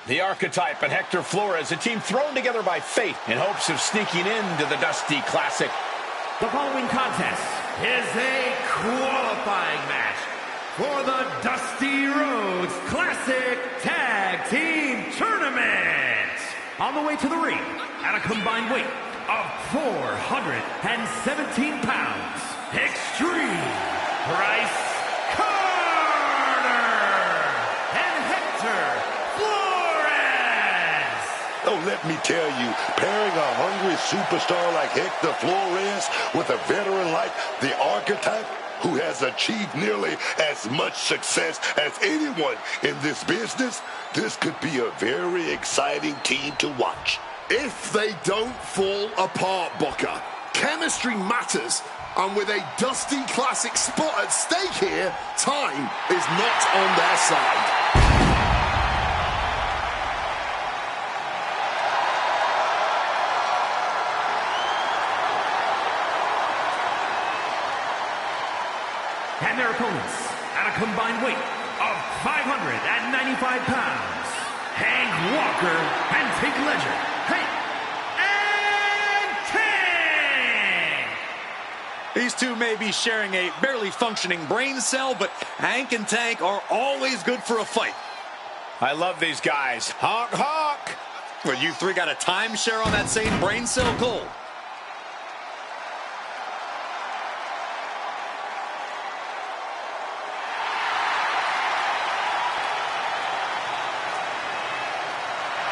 The Archetype and Hector Flores, a team thrown together by fate in hopes of sneaking into the Dusty Classic. The following contest is a qualifying match for the Dusty Rhodes Classic Tag Team Tournament. On the way to the ring, at a combined weight of 417 pounds, Extreme Bryce and Hector Flores. Oh, let me tell you, pairing a hungry superstar like Hector Flores with a veteran like the Archetype, who has achieved nearly as much success as anyone in this business, this could be a very exciting team to watch. If they don't fall apart, Booker, chemistry matters. And with a Dusty Classic spot at stake here, time is not on their side. And their opponents, at a combined weight of 595 pounds, Hank Walker and Tank Ledger. Hank and Tank! These two may be sharing a barely functioning brain cell, but Hank and Tank are always good for a fight. I love these guys. Honk, honk! Well, you three got a timeshare on that same brain cell, Cole.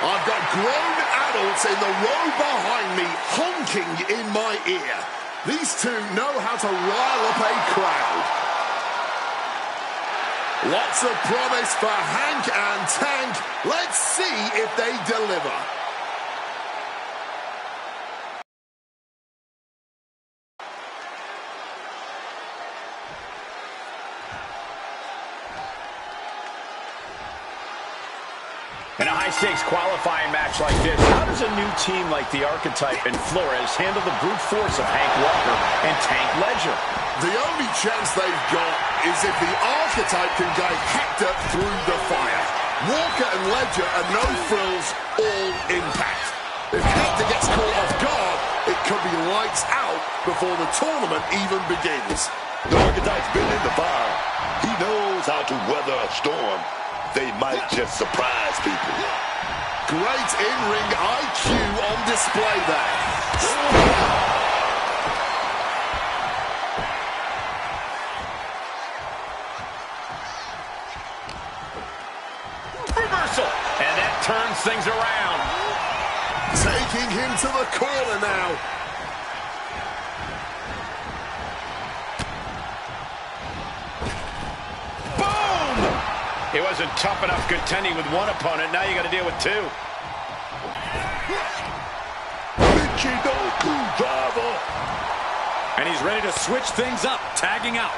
I've got grown adults in the row behind me honking in my ear. These two know how to rile up a crowd. Lots of promise for Hank and Tank. Let's see if they deliver. In a high-stakes qualifying match like this, how does a new team like the Archetype and Flores handle the brute force of Hank Walker and Tank Ledger? The only chance they've got is if the Archetype can guide Hector through the fire. Walker and Ledger are no frills, all impact. If Hector gets caught off guard, it could be lights out before the tournament even begins. The Archetype's been in the fire. He knows how to weather a storm. They might just surprise people. Great in-ring IQ on display there. Reversal! And that turns things around. Taking him to the corner now. It wasn't tough enough contending with one opponent. Now you got to deal with two. Michinoku driver. And he's ready to switch things up, tagging out.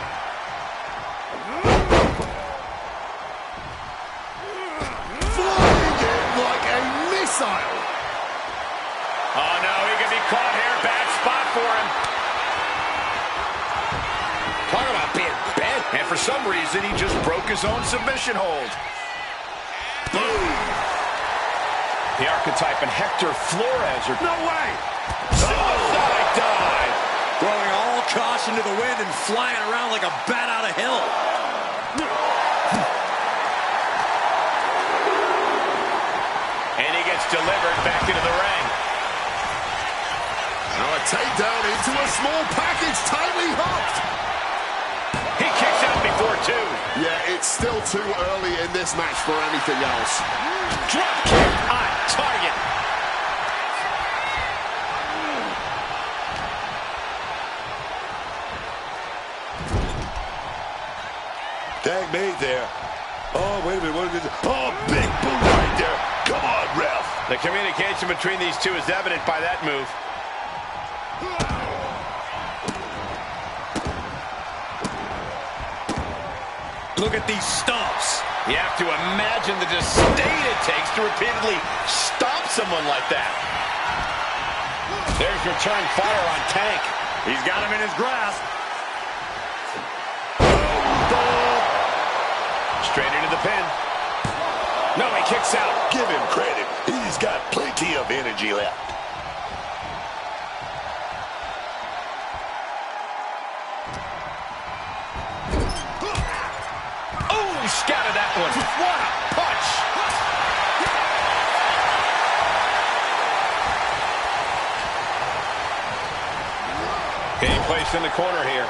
Flying in like a missile. Oh, no, he can be caught here. Bad spot for him. Talk about being bent. And for some reason, he just broke his own submission hold. Boom. The Archetype and Hector Flores are... No way! Suicide dive! Throwing all caution to the wind and flying around like a bat out of hell. And he gets delivered back into the ring. Now a takedown into a small package, tightly hooked. He kicks out before two. Yeah, it's still too early in this match for anything else. Drop kick on target. Tag made there. Oh, wait a minute. What is this? Oh, big boot right there. Come on, ref. The communication between these two is evident by that move. Look at these stomps. You have to imagine the disdain it takes to repeatedly stomp someone like that. There's return fire on Tank. He's got him in his grasp. Oh. 'Straight into the pin. Oh, no, he can be caught here. Bad spot for him. Talk about being bent. And for some reason, he just broke his own submission hold. Straight into the pin. No, he kicks out. Give him credit. He's got plenty of energy left. Oh, he scattered that one. What a punch. Getting placed in the corner here.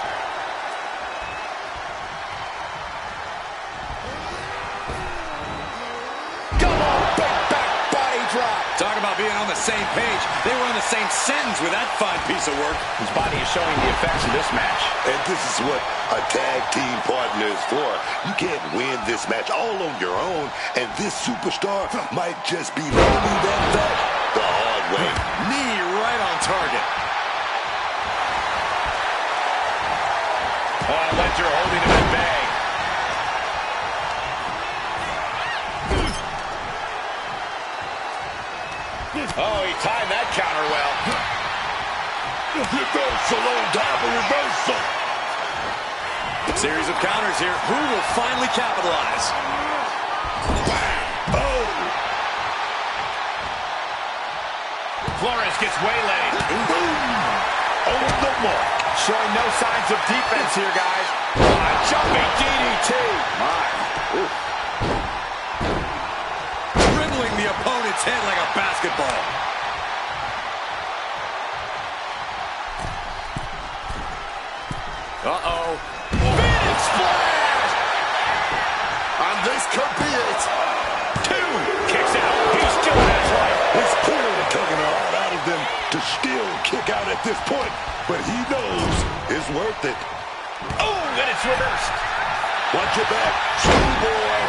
Talk about being on the same page. They were on the same sentence with that fine piece of work. His body is showing the effects of this match. And this is what a tag team partner is for. You can't win this match all on your own, and this superstar might just be learning that fact the hard way. Knee right on target. Ledger holding him at bay. Oh, he timed that counter well. Reversal on top of reversal. Series of counters here. Who will finally capitalize? Oh! Flores gets waylaid. On the mark. Showing no signs of defense here, guys. A jumping DDT. My. Ooh. Dribbling the opponent's head like a basketball. Uh-oh. Big splash! And this could be it. 2. Kicks out. He still has life. It's clearly taking a lot out of them to still kick out at this point, but he knows it's worth it. Oh, and it's reversed. Watch your back, schoolboy.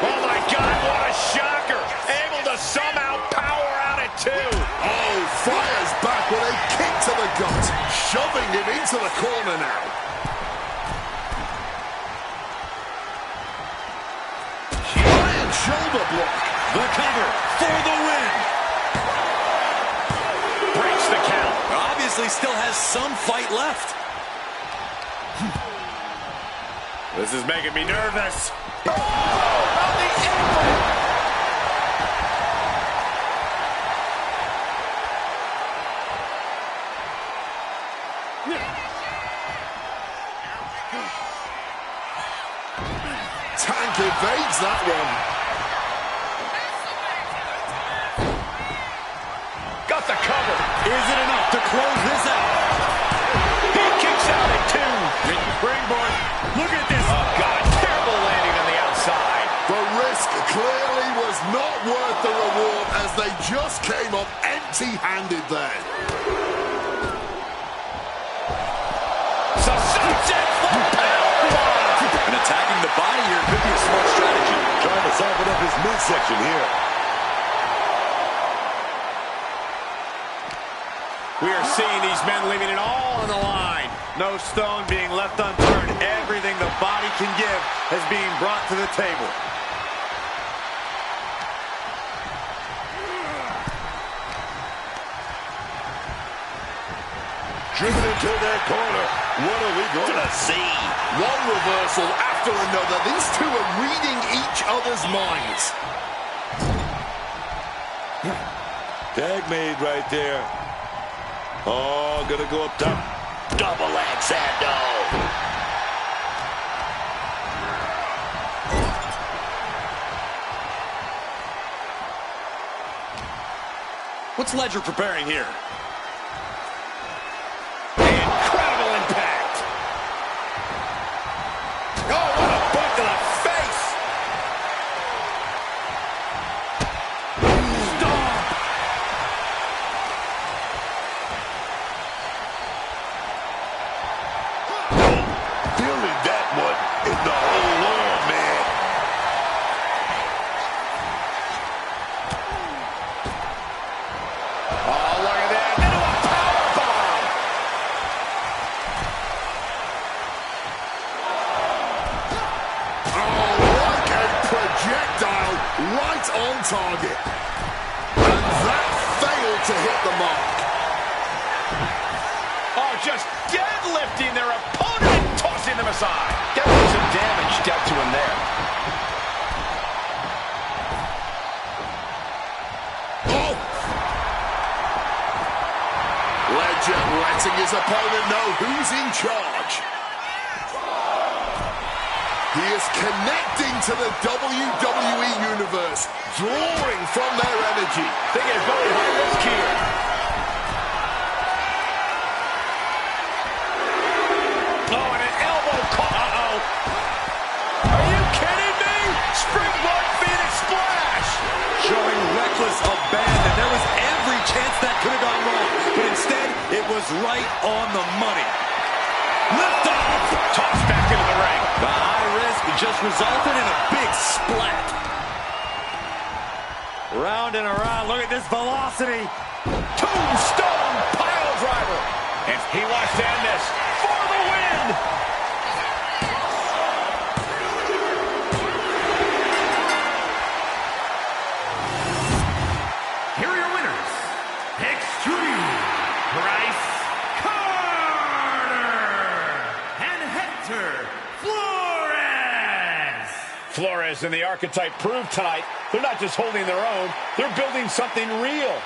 Oh, my God, what a shocker. Able to somehow power out at 2. Oh, fires back with a kick to the gut, shoving him into the corner now. Giant shoulder block. The cover for the win. Breaks the count. Obviously still has some fight left. This is making me nervous. Tank evades that one. Got the cover. Is it enough to close this out? He kicks out at 2. Springboard. Look at this. Oh, God, terrible landing on the outside. The risk clearly was not worth the reward as they just came up empty-handed there. So sunset powerbomb. And attacking the body here could be a smart strategy. Trying to soften up his midsection here. We are seeing these men leaving it all on the line. No stone being left unturned. Everything the body can give is being brought to the table. Driven into that corner. What are we going to see? One reversal after another. These two are reading each other's minds. Tag made right there. Oh, gonna go up top. Double axe handle. What's Ledger preparing here? Incredible impact. Oh, what a boot to the face. Stomp. Feeling that one in the whole arm, man. Oh, look at that. Into a powerbomb. Oh, like a projectile right on target. And that failed to hit the mark. Oh, just deadlifting their opponent and tossing them aside. That was some damage Ledger letting his opponent know who's in charge. He is connecting to the WWE Universe, drawing from their energy. Thinking it's very high risk here. Oh, and an elbow caught. Uh-oh. Are you kidding me? Springboard Phoenix Splash. Showing reckless abandon. There was every chance that could have gone wrong, but instead, it was right on the money. Lift off. Tossed back into the ring. The high risk just resulted in a big splat. Round and around. Look at this velocity. Tombstone pile driver. And he wants to end this for the win. Here are your winners. Extreme Bryce and Hector Flores. Flores and the Archetype proved tonight they're not just holding their own, they're building something real.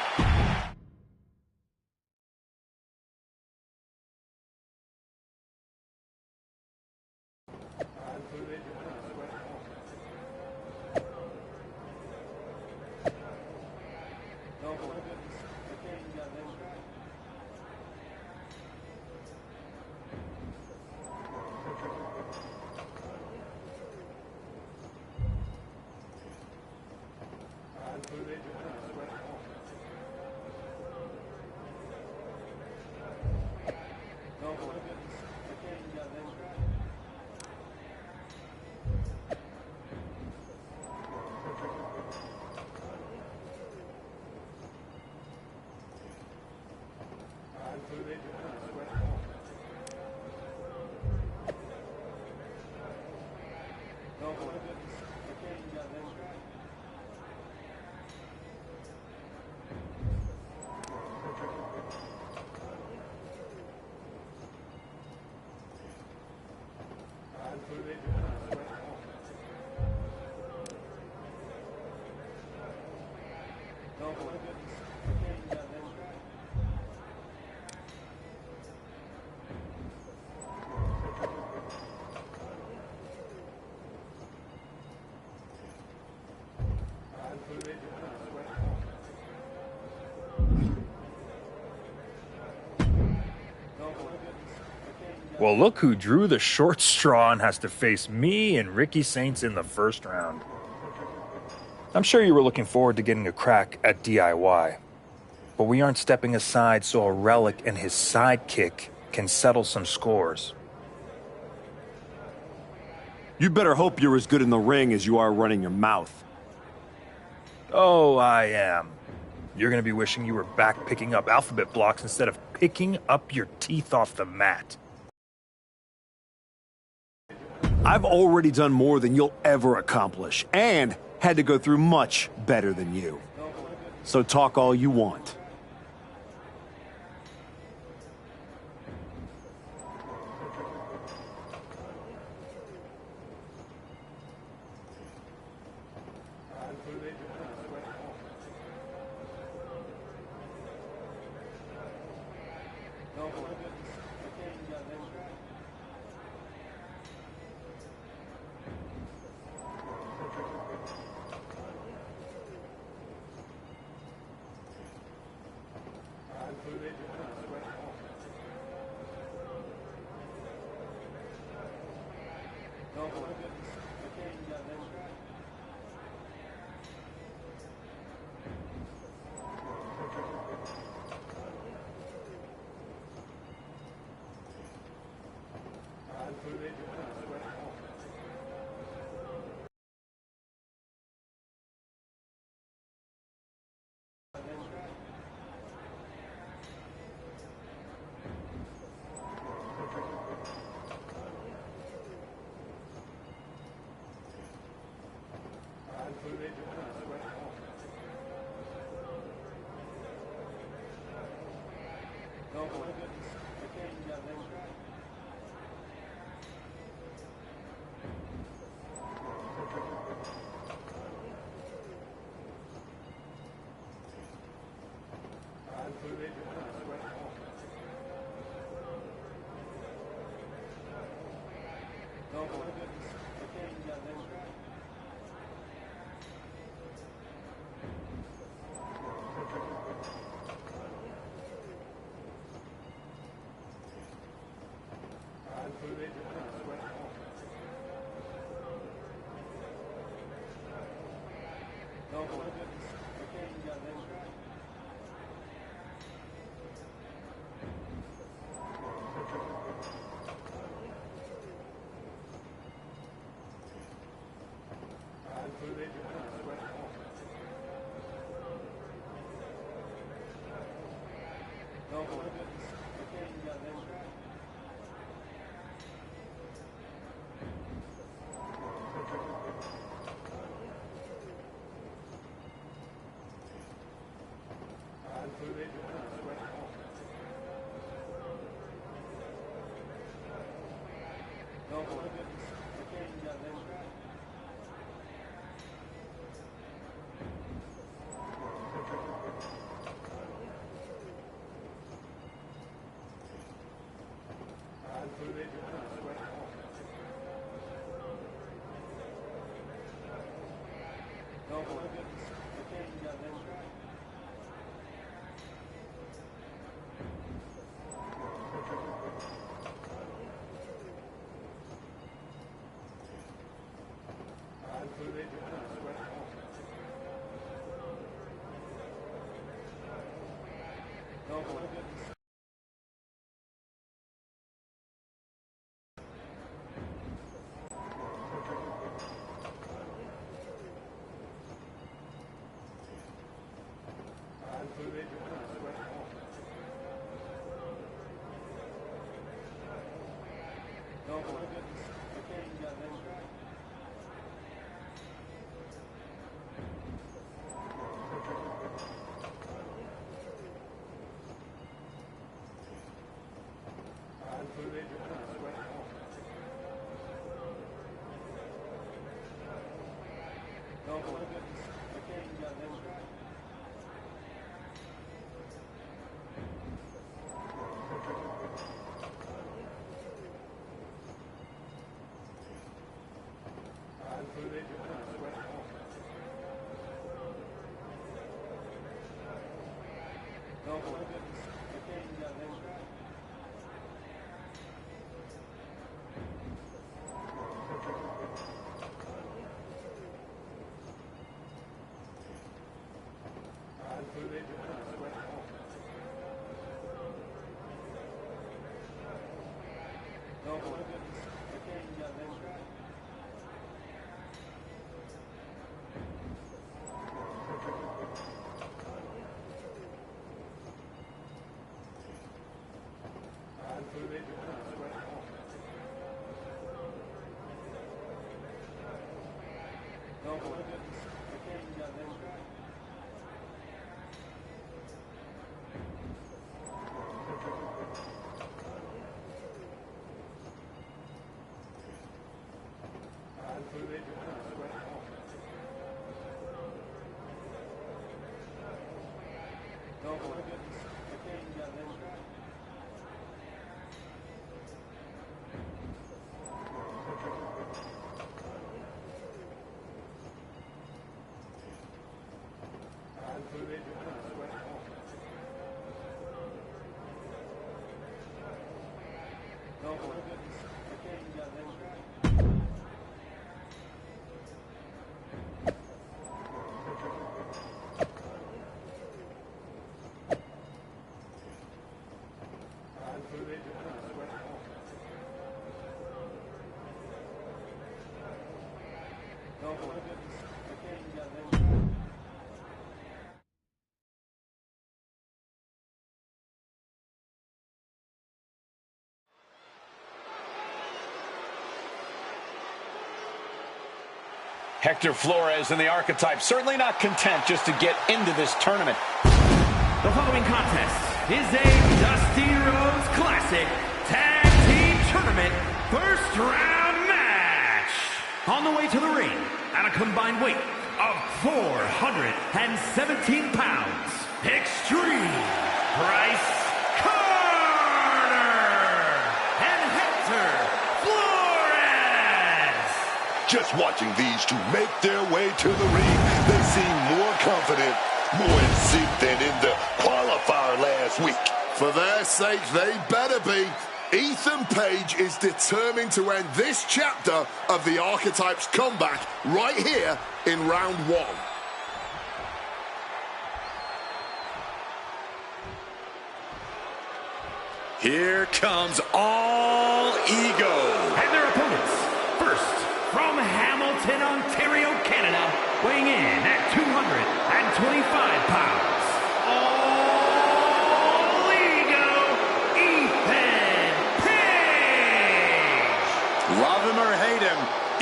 Well, look who drew the short straw and has to face me and Ricky Saints in the first round. I'm sure you were looking forward to getting a crack at DIY, but we aren't stepping aside so a relic and his sidekick can settle some scores. You better hope you're as good in the ring as you are running your mouth. Oh, I am. You're going to be wishing you were back picking up alphabet blocks instead of picking up your teeth off the mat. I've already done more than you'll ever accomplish, and had to go through much better than you. So talk all you want. Hector Flores and the Archetype certainly not content just to get into this tournament. The following contest is a Dusty Rhodes Classic Tag Team Tournament first round match. On the way to the ring at a combined weight of 417 pounds, Extreme Bryce and Hector Flores. Just watching these two make their way to the ring, they seem more confident, more in sync than in the qualifier last week. For their sake, they better be. Ethan Page is determined to end this chapter of the Archetype's comeback right here in round one. Here comes All Ego. And their opponents, first from Hamilton, Ontario, Canada, weighing in at 225 pounds, All Ego.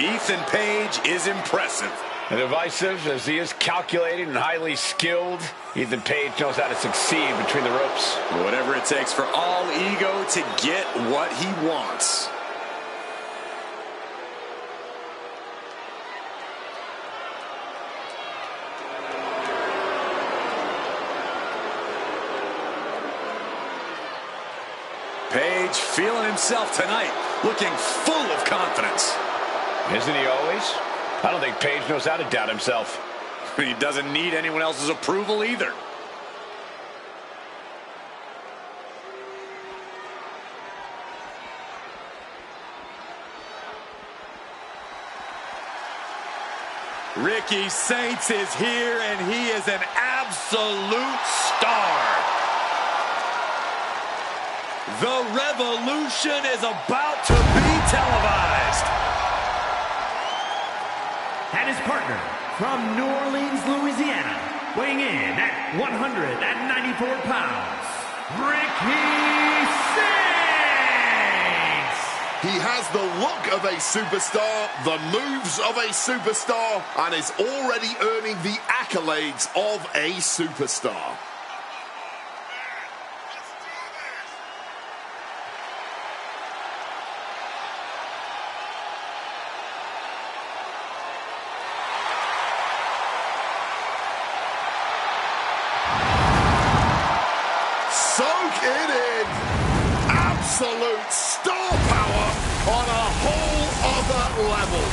Ethan Page is impressive. Divisive as he is calculated and highly skilled, Ethan Page knows how to succeed between the ropes. Whatever it takes for all ego to get what he wants. Page feeling himself tonight, looking full of confidence. Isn't he always? I don't think Page knows how to doubt himself. He doesn't need anyone else's approval either. Ricky Saints is here, and he is an absolute star. The revolution is about to be televised. And his partner from New Orleans, Louisiana, weighing in at 194 pounds, Ricky Saints! He has the look of a superstar, the moves of a superstar, and is already earning the accolades of a superstar. Soak it in. Absolute star power on a whole other level.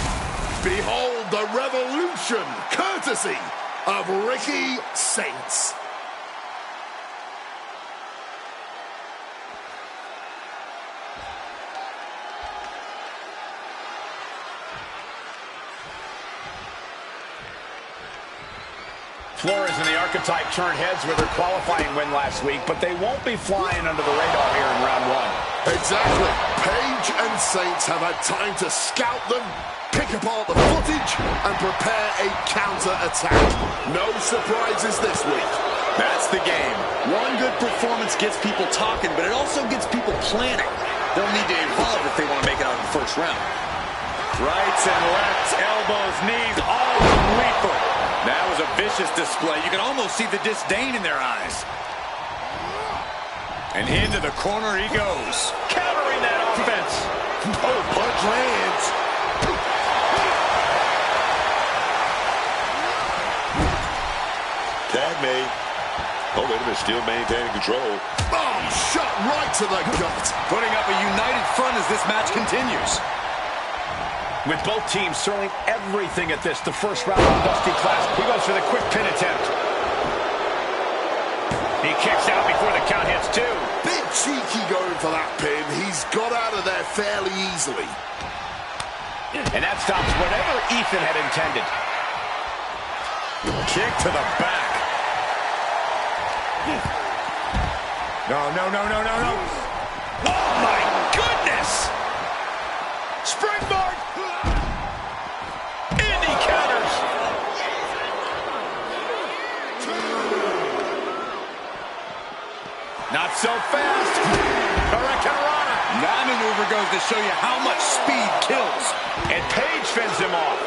Behold the revolution, courtesy of Ricky Saints. Flores and the Archetype turned heads with their qualifying win last week, but they won't be flying under the radar here in round one. Exactly. Page and Saints have had time to scout them, pick apart the footage, and prepare a counter-attack. No surprises this week. That's the game. One good performance gets people talking, but it also gets people planning. They'll need to evolve if they want to make it out of the first round. Rights and lefts, elbows, knees, all of them lethal. That was a vicious display. You can almost see the disdain in their eyes. And into the corner he goes. Countering that offense. Oh, punch lands. Tag made. Oh, wait a minute, still maintaining control. Bomb shot right to the gut. Putting up a united front as this match continues. With both teams throwing everything at this, the first round of the Dusty Classic. He goes for the quick pin attempt. He kicks out before the count hits two. Bit cheeky going for that pin. He's got out of there fairly easily. And that stops whatever Ethan had intended. Kick to the back. No. Oh, my goodness! Springboard! And he counters. Not so fast. Hurricanrana. That maneuver goes to show you how much speed kills. And Page fends him off.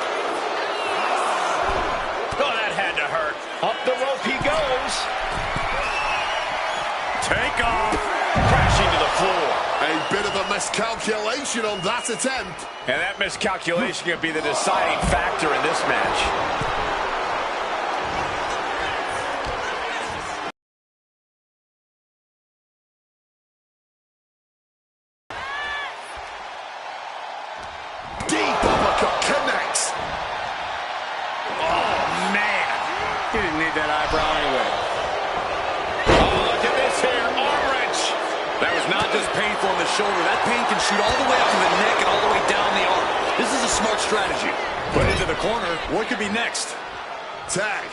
Oh, that had to hurt. Up the rope he goes. Take off. Crashing to the floor. A bit of a miscalculation on that attempt. And that miscalculation could be the deciding factor in this match. Deep uppercut connects. Oh, man. He didn't need that eyebrow anyway. Oh, look at this here. Arm wrench. That was not just painful in the shoulder. That pain can shoot all the way up to the neck and all the way down the arm. This is a smart strategy. Put into the corner. What could be next? Tag.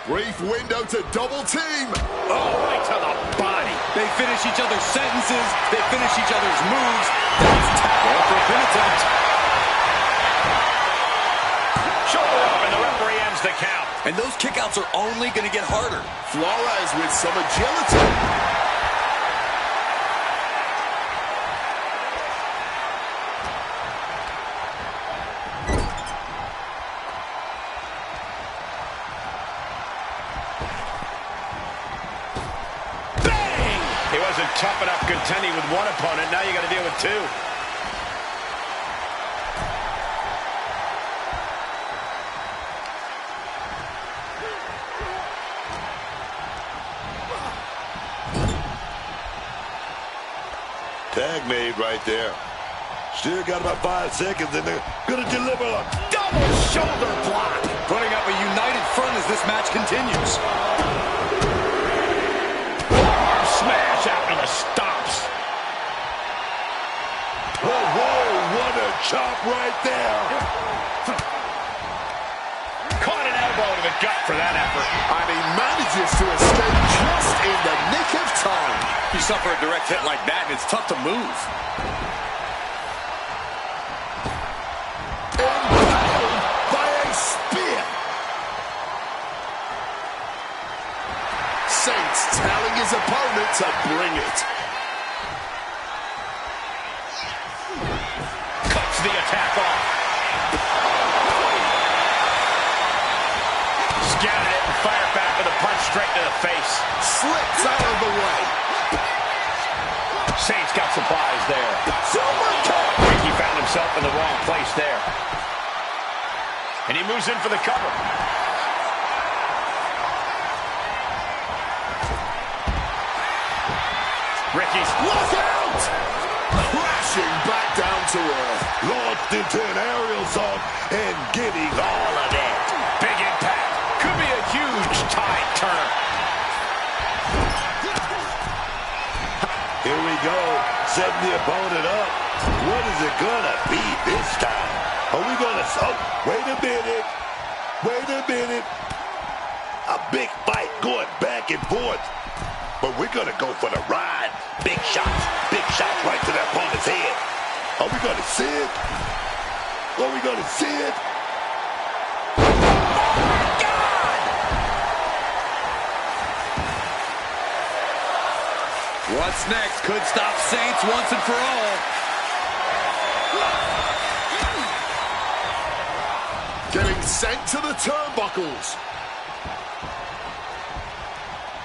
Brief window to double team. Oh, right to the body. They finish each other's sentences. They finish each other's moves. That's tag. Going for a pin attempt. Shoulder up, and the referee ends the count. And those kickouts are only going to get harder. Flores with some agility. wasn't tough enough contending with one opponent. Now you got to deal with two. Tag made right there. Still got about 5 seconds, and they're going to deliver a Double shoulder block. Putting up a united front as this match continues. Arm smash after the stops. whoa, whoa, what a chop right there. Caught an elbow to the gut for that effort. And he manages to escape just in the nick of time. You suffer a direct hit like that, and it's tough to move. Impaled by a spear. Saints telling his opponent to bring it. Cuts the attack off. Scattered it and fired back with a punch straight to the face. Slips out of the way. Saints got supplies there. Super kick. Ricky found himself in the wrong place there. And he moves in for the cover. Ricky's Look out! Crashing back down to earth. Launched into an aerial assault and getting all of that. big impact. Could be a huge tide turn. Here we go, setting the opponent up. What is it gonna be this time? Are we gonna... Oh, wait a minute. Wait a minute. A big fight going back and forth. But we're gonna go for the ride. Big shots right to the opponent's head. Are we gonna see it? Are we gonna see it? What's next could stop Saints once and for all. Getting sent to the turnbuckles.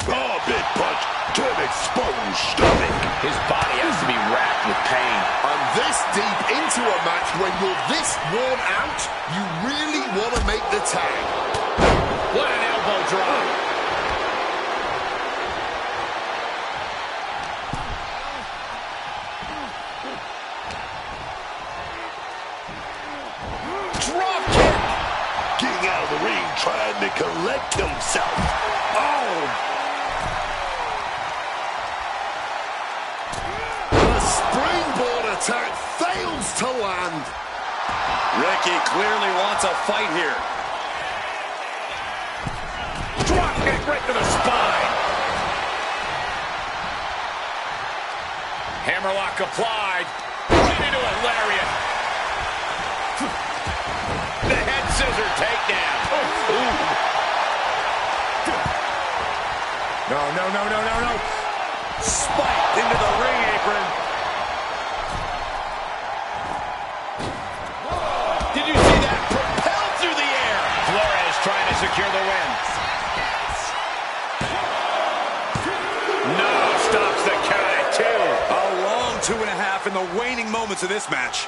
Oh, big punch to an exposed stomach. His body has to be racked with pain. And this deep into a match, when you're this worn out, you really want to make the tag. What an elbow drop. Drop kick. Getting out of the ring, trying to collect himself. Oh! The springboard attack fails to land. Ricky clearly wants a fight here. Drop kick right to the spine. Hammerlock applied. Right into a lariat. The head scissor takedown. Ooh. No. Spiked into the ring apron. Did you see that? Propelled through the air. Flores trying to secure the win. No, stops the count at 2. A long 2.5 in the waning moments of this match.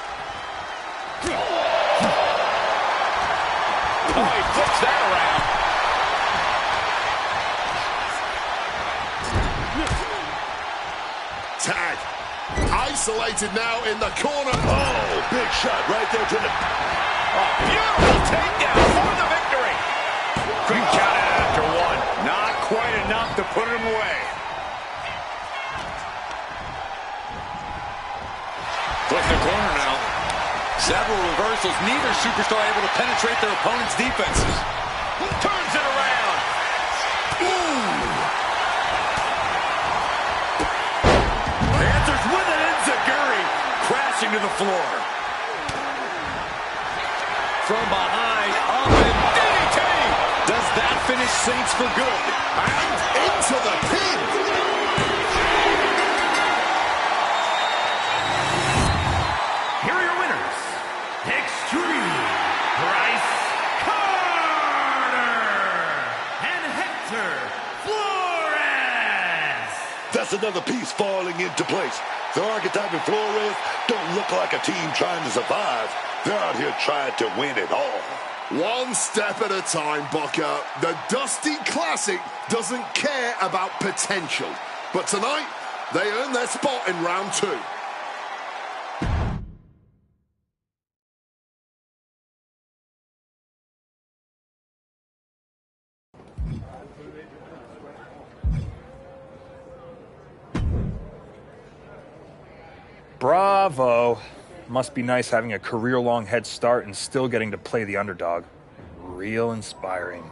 Oh, he flips that around. Tag. Isolated now in the corner. Oh, big shot right there to the... Oh, beautiful takedown for the victory. Quick count out after 1. Not quite enough to put him away. Flip the corner now. Several reversals. Neither superstar able to penetrate their opponent's defenses. Turns it around. Answers with an enziguri, crashing to the floor. From behind, up and DDT. Does that finish Saints for good? And into the pin. Here are your winners. Extreme, Bryce Carter and Hector Flores. That's enough. another piece falling into place. The Archetype and Flores don't look like a team trying to survive. They're out here trying to win it all. One step at a time, Booker. The Dusty Classic doesn't care about potential. But tonight, they earn their spot in round 2. Bravo. Must be nice having a career-long head start and still getting to play the underdog. Real inspiring.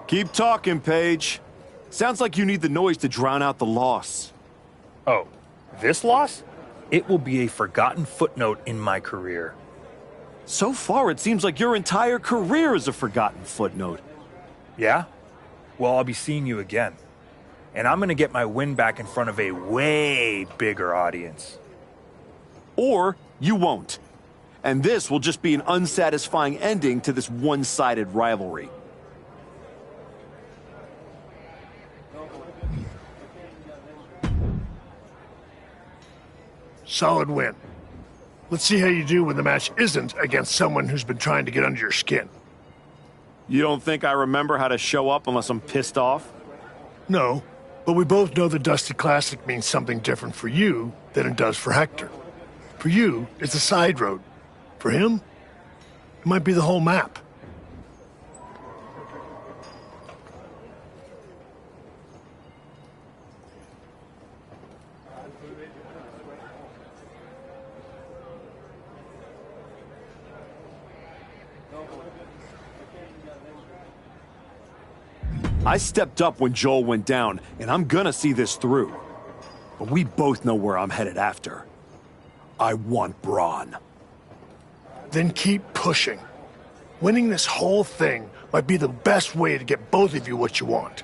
Keep talking, Paige. Sounds like you need the noise to drown out the loss. Oh, this loss? It will be a forgotten footnote in my career. So far, it seems like your entire career is a forgotten footnote. Yeah? Well, I'll be seeing you again. And I'm going to get my win back in front of a way bigger audience. Or you won't. And this will just be an unsatisfying ending to this one-sided rivalry. Solid win. Let's see how you do when the match isn't against someone who's been trying to get under your skin. You don't think I remember how to show up unless I'm pissed off? No, but we both know the Dusty Classic means something different for you than it does for Hector. For you, it's a side road. For him, it might be the whole map. I stepped up when Joel went down, and I'm gonna see this through. But we both know where I'm headed after. I want Braun. Then keep pushing. Winning this whole thing might be the best way to get both of you what you want.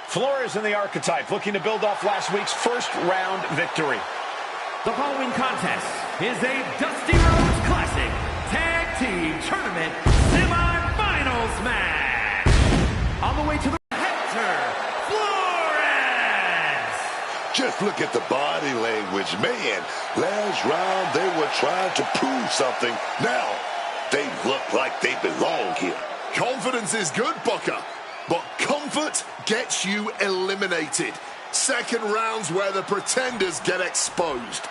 Flores in the Archetype looking to build off last week's first-round victory. The following contest is a Dusty Rhodes Classic Tag Team Tournament Semi-Finals match. On the way to the Hector Flores. Just look at the body language. Man, last round they were trying to prove something. Now, they look like they belong here. Confidence is good, Booker. But comfort gets you eliminated. Second round's where the pretenders get exposed.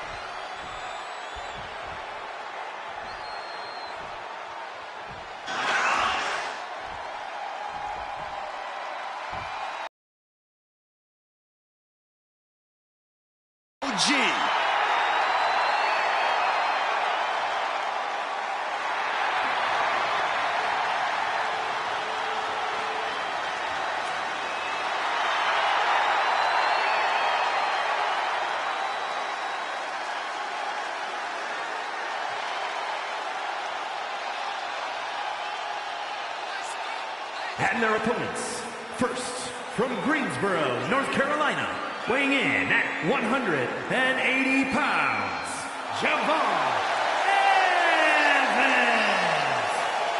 And their opponents, first, from Greensboro, North Carolina, weighing in at 180 pounds, Javon Evans.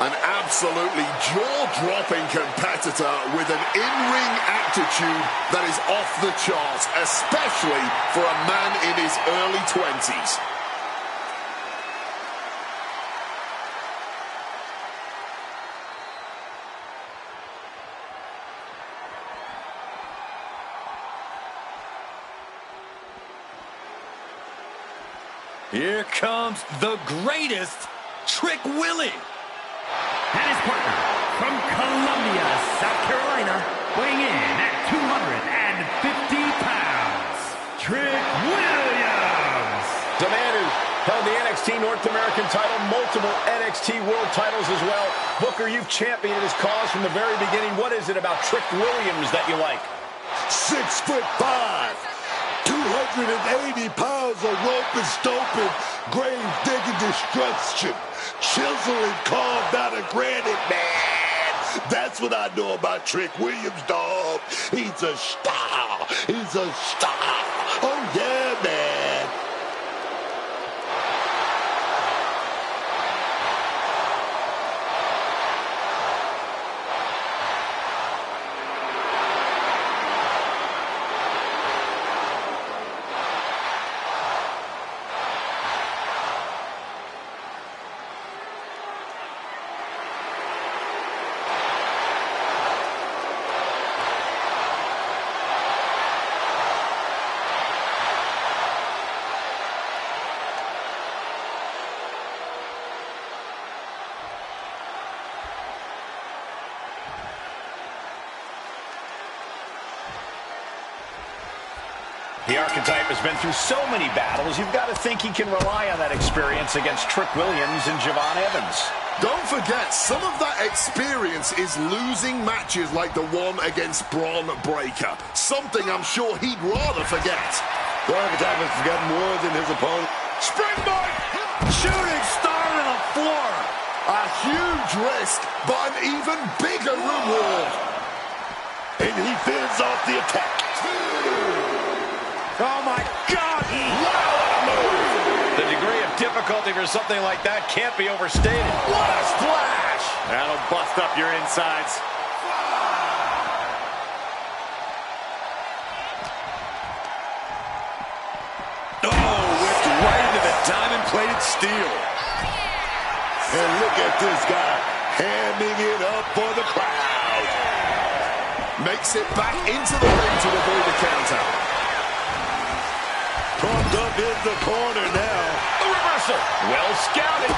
An absolutely jaw-dropping competitor with an in-ring attitude that is off the charts, especially for a man in his early 20s. Here comes the greatest, Trick Willie. And his partner, from Columbia, South Carolina, weighing in at 250 pounds, Trick Williams. The man who held the NXT North American title, multiple NXT World titles as well. Booker, you've championed his cause from the very beginning. What is it about Trick Williams that you like? 6'5", 280 pounds. miles of rope and stoping, grave digging destruction, chiseling carved out of granite, man. That's what I know about Trick Williams, dog. He's a star. He's a star. Oh, yeah, man. The archetype has been through so many battles, you've got to think he can rely on that experience against Trick Williams and Javon Evans. Don't forget, some of that experience is losing matches like the one against Braun Breaker. Something I'm sure he'd rather forget. The archetype has forgotten more than his opponent. Springboard! Shooting star to the floor. A huge risk, but an even bigger reward. And he fends off the attack. Oh, my God! Wow, what a move! The degree of difficulty for something like that can't be overstated. What a splash! That'll bust up your insides. Oh, whipped right into the diamond-plated steel. And look at this guy hamming it up for the crowd. Makes it back into the ring to avoid the counter. Pumped up in the corner now. A reversal. Well scouted.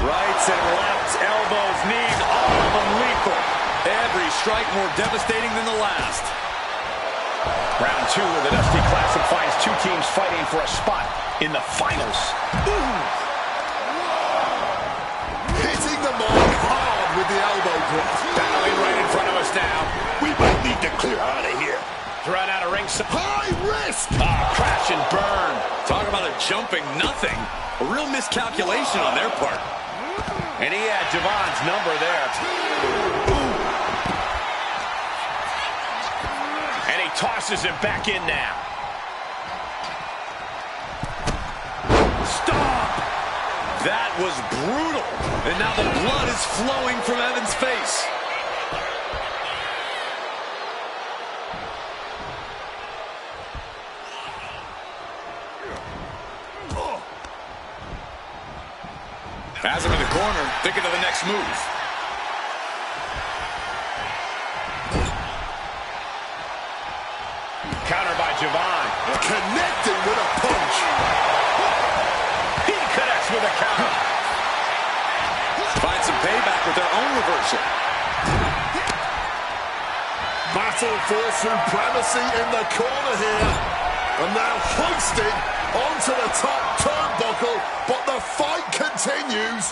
Rights and lefts, elbows, knees, all of them lethal. Every strike more devastating than the last. Round two of the Dusty Classic finds two teams fighting for a spot in the finals. Hitting the mark hard with the elbow drop. Battling right in front of us now. We might need to clear out of here. Thrown out of ring. High risk. Crash and burn. Talk about a jumping nothing. A real miscalculation on their part. And he had Javon's number there. And he tosses him back in now. Stop! That was brutal. And now the blood is flowing from Evans' face. Has him in the corner, thinking of the next move. Counter by Javon. Connecting with a punch. He connects with a counter. Find some payback with their own reversal. Battle for supremacy in the corner here. And now hoisted onto the top turnbuckle, but the fight continues,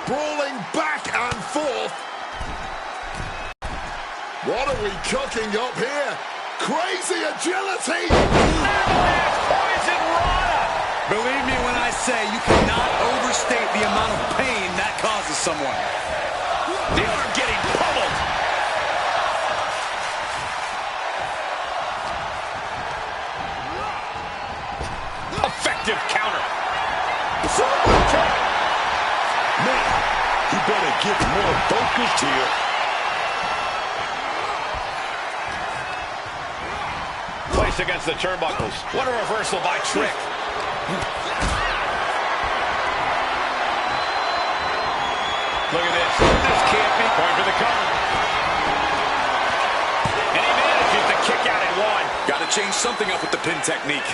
brawling back and forth. What are we cooking up here? Crazy agility! Poison Rana! Believe me when I say you cannot overstate the amount of pain that causes someone. The arm getting pummeled. Effective counter. Man, he better get more focused here. Placed against the turnbuckles. What a reversal by Trick. Look at this. This can't be. Going for the cover. And he manages to kick out at one. Got to change something up with the pin technique.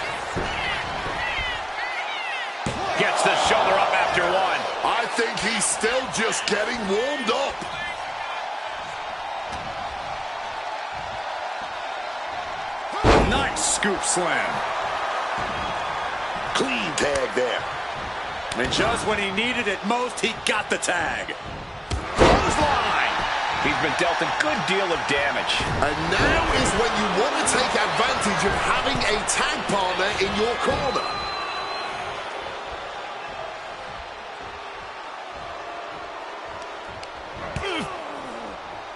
Gets the shoulder up after one. I think he's still just getting warmed up. Nice scoop slam. Clean tag there. And just when he needed it most, he got the tag. Clothesline. He's been dealt a good deal of damage. And now is when you want to take advantage of having a tag partner in your corner.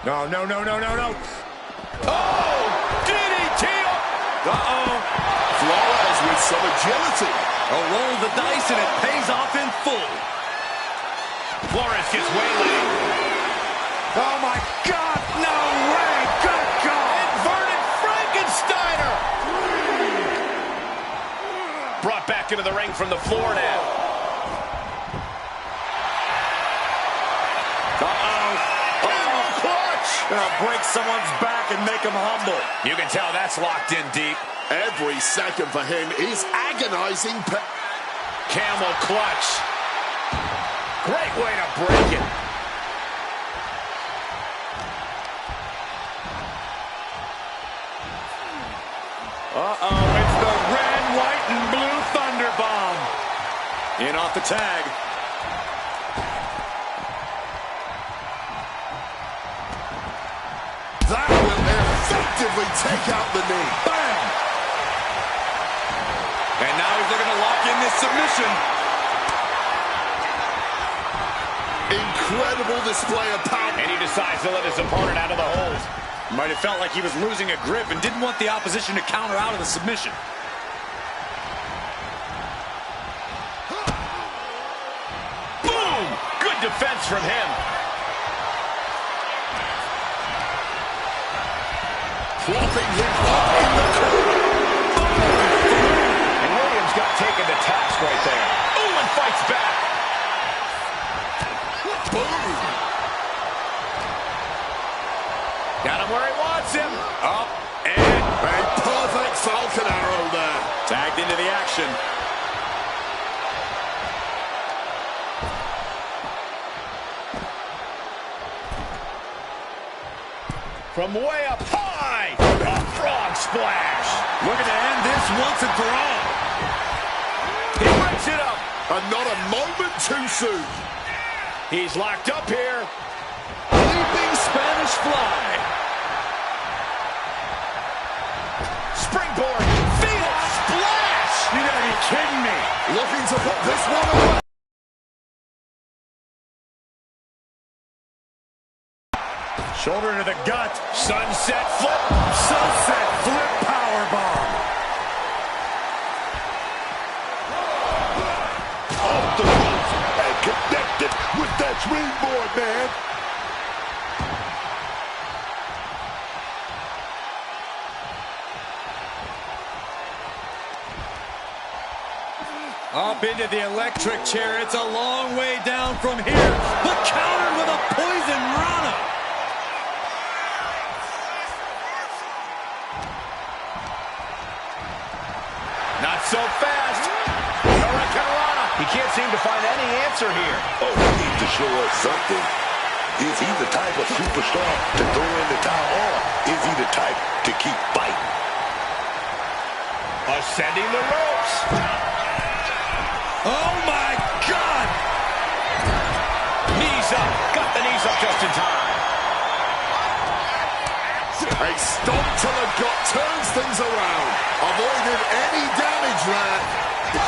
No, no, no, no, no, no. Oh, DDT. Uh-oh. Flores with some agility. A roll of the dice, and it pays off in full. Flores gets waylaid. Oh, my God. No way. Good God. Inverted Frankensteiner. Brought back into the ring from the floor now. Gonna break someone's back and make him humble. You can tell that's locked in deep. Every second for him is agonizing. Camel clutch. Great way to break it. Uh-oh, it's the red, white, and blue Thunder Bomb. In off the tag. That will effectively take out the knee. Bam! And now he's looking to lock in this submission. Incredible display of power. And he decides to let his opponent out of the hold. Might have felt like he was losing a grip and didn't want the opposition to counter out of the submission. Boom! Good defense from him. Propping him up in the corner. And Williams got taken to task right there. Ooh, and fights back. Boom. Got him where he wants him. Up and A perfect Falcon Arrow there. tagged into the action. From way up high, a frog splash. Looking to end this once and for all. He breaks it up. And not a moment too soon. He's locked up here. Leaping Spanish fly. Springboard, fatal splash. You gotta be kidding me. Looking to put this one away. Shoulder to the gut. Sunset flip. Sunset flip powerbomb. Off the ropes and connected with that springboard, man. Up into the electric chair. It's a long way down from here. But countered with a poison rana. Not so fast. Hurricanrana. He can't seem to find any answer here. Oh, he needs to show us something. Is he the type of superstar to throw in the towel, or is he the type to keep fighting? Ascending the ropes. Oh, my God. Knees up. Got the knees up just in time. A stomp to the gut turns things around. Avoided any damage there.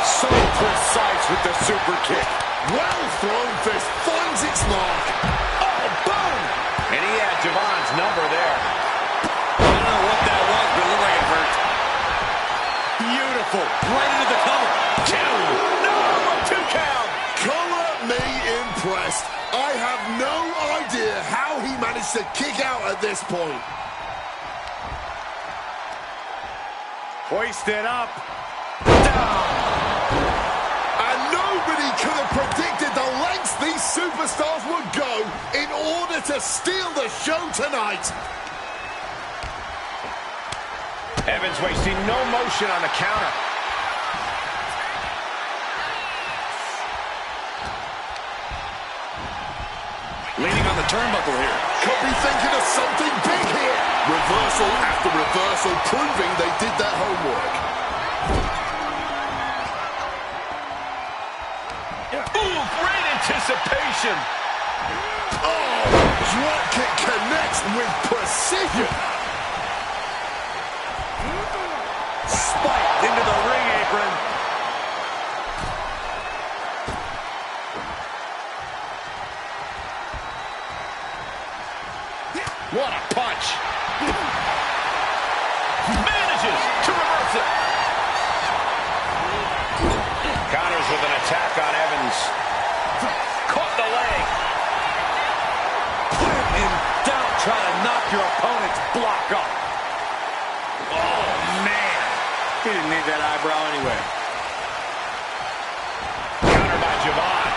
So precise with the super kick. Well thrown fist finds its mark. Oh, boom! And he had Javon's number there. I don't know what that was, but it looked like it hurt. Beautiful. Right into the cover. Two. No, a 2 count. Color me impressed. I have no idea how he managed to kick out at this point. Hoisted up. Down. And nobody could have predicted the lengths these superstars would go in order to steal the show tonight. Evans wasting no motion on the counter. Leaning on the turnbuckle here. Could be thinking of something big here. Reversal after reversal, proving they did their homework. Ooh, great anticipation. Oh, drop kick connects with precision. Spiked into the ring apron. What a punch. Manages to reverse it. Counters with an attack on Evans. Caught the leg. When in doubt, try to knock your opponent's block off. Oh, man. He didn't need that eyebrow anyway. Counter by Javon.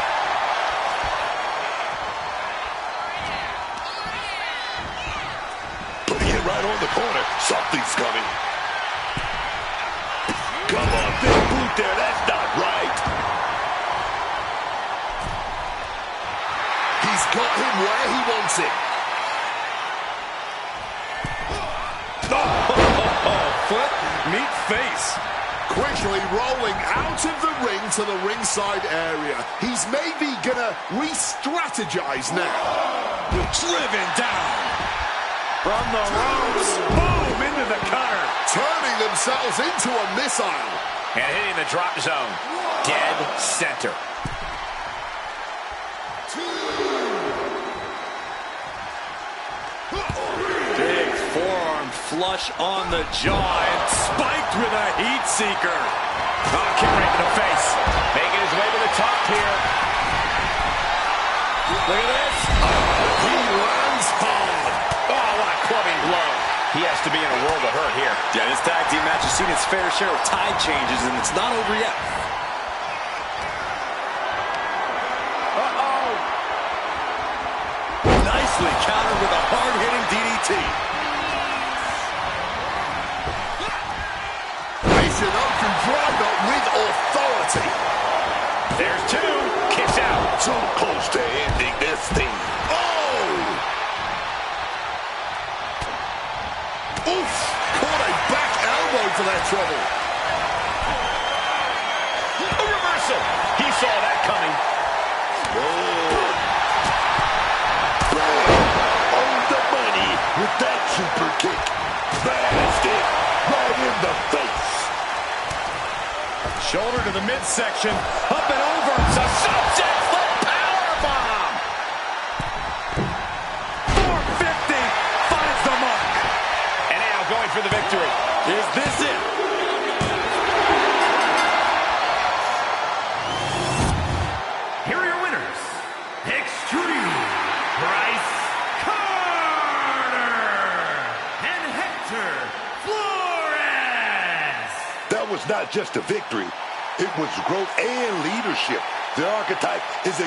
Putting it right on the corner. Something's coming. Come on, big boot there. That's not right. He's got him where he wants it. Foot, meet face. Quickly rolling out of the ring to the ringside area. He's maybe gonna re-strategize now. Driven down. From the ropes. Boom, into the cutter. Turning themselves into a missile. And hitting the drop zone. Dead center. Big forearm flush on the jaw and spiked with a heat seeker. Oh, kick right to the face. Making his way to the top here. Look at this. He lands hard. Oh, what a clubbing blow. He has to be in a world of hurt here. Yeah, this tag team match has seen its fair share of tide changes, and it's not over yet. Uh-oh. Nicely countered with a hard-hitting DDT. Mason Oaken driver with authority. There's two. Kicks out. So close to ending this thing. Oh! Oof! Caught a back elbow for that trouble. A reversal. He saw that coming. On the money with that super kick. Blasted right in the face. Shoulder to the midsection. Up and over. It's a subject foot powerbomb. 450 finds the mark. And now going for the victory. Is this it? Here are your winners. Extreme Bryce Carter and Hector Flores. That was not just a victory. It was growth and leadership. The archetype is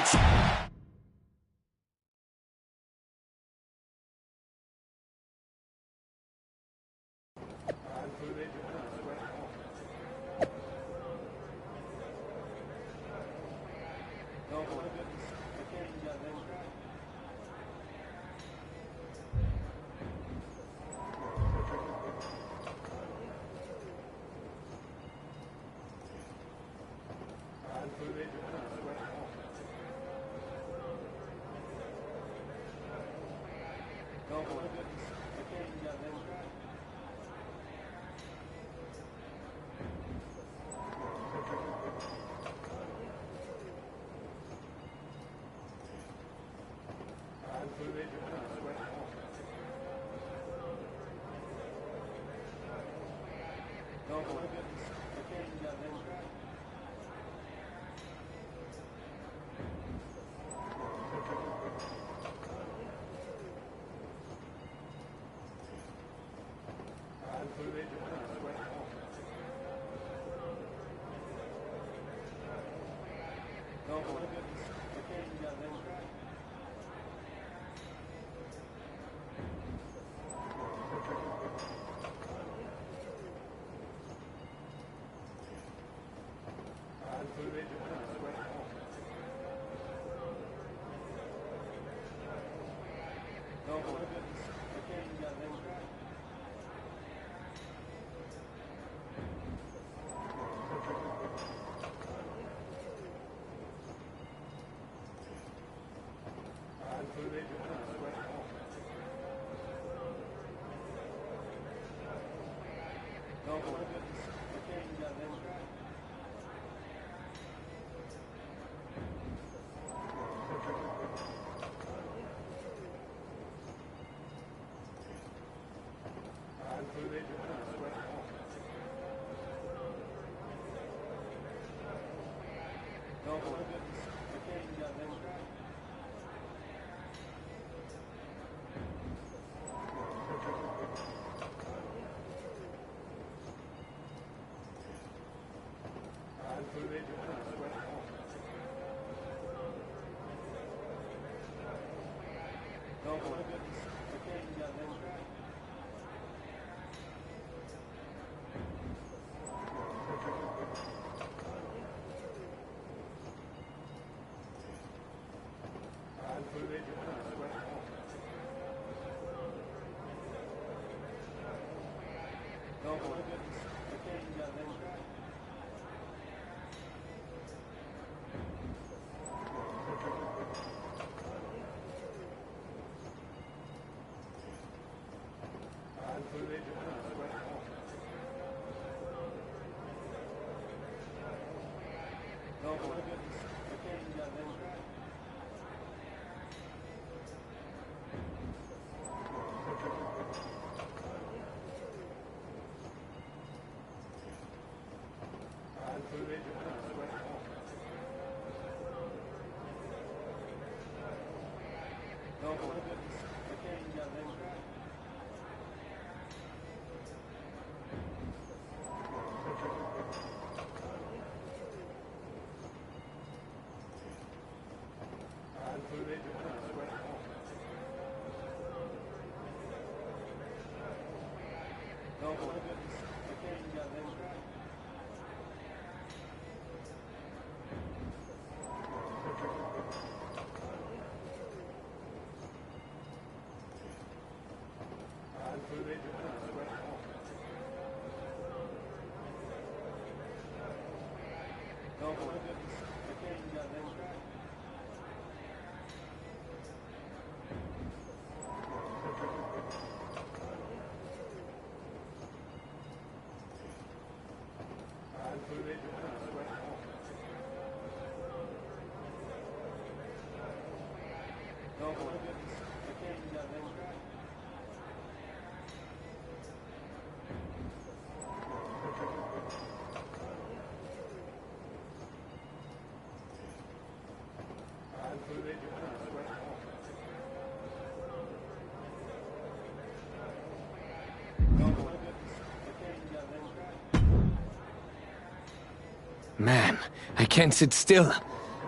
Man, I can't sit still.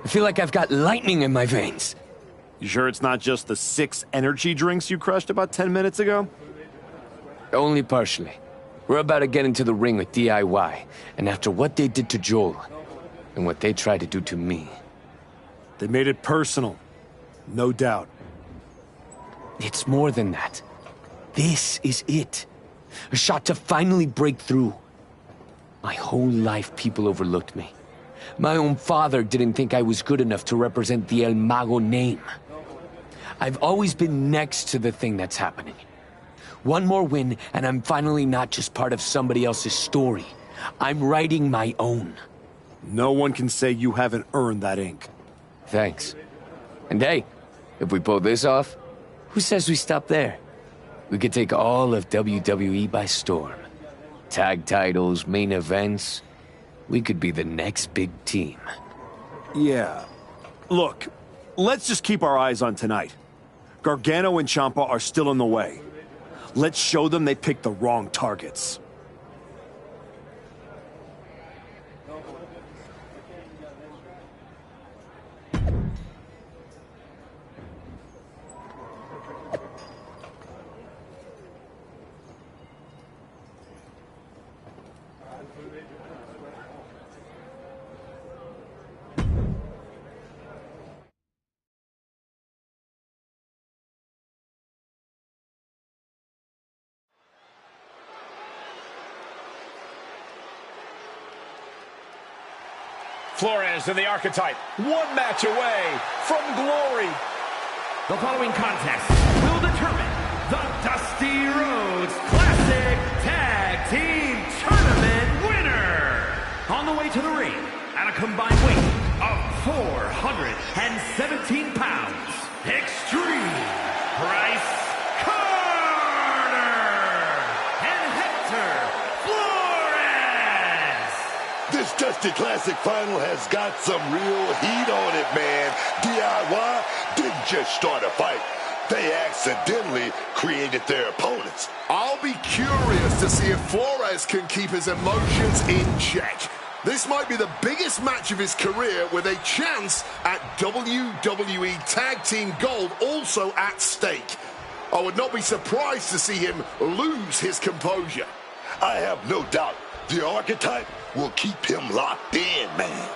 I feel like I've got lightning in my veins. You sure it's not just the 6 energy drinks you crushed about 10 minutes ago? Only partially. We're about to get into the ring with DIY, and after what they did to Joel, and what they tried to do to me... They made it personal. No doubt. It's more than that. This is it. A shot to finally break through. My whole life, people overlooked me. My own father didn't think I was good enough to represent the El Mago name. I've always been next to the thing that's happening. One more win, and I'm finally not just part of somebody else's story. I'm writing my own. No one can say you haven't earned that ink. Thanks. And hey, if we pull this off, who says we stop there? We could take all of WWE by storm. Tag titles, main events. We could be the next big team. Yeah. Look, let's just keep our eyes on tonight. Gargano and Ciampa are still in the way. Let's show them they picked the wrong targets. Flores and the Archetype, one match away from glory. The following contest will determine the Dusty Rhodes Classic Tag Team Tournament winner. On the way to the ring, at a combined weight of 417 pounds, Extreme Bryce and Hector Flores. This Dusty Classic Final has got some real heat on it, man. DIY didn't just start a fight. They accidentally created their opponents. I'll be curious to see if Flores can keep his emotions in check. This might be the biggest match of his career with a chance at WWE Tag Team Gold also at stake. I would not be surprised to see him lose his composure. I have no doubt the archetype will keep him locked in, man.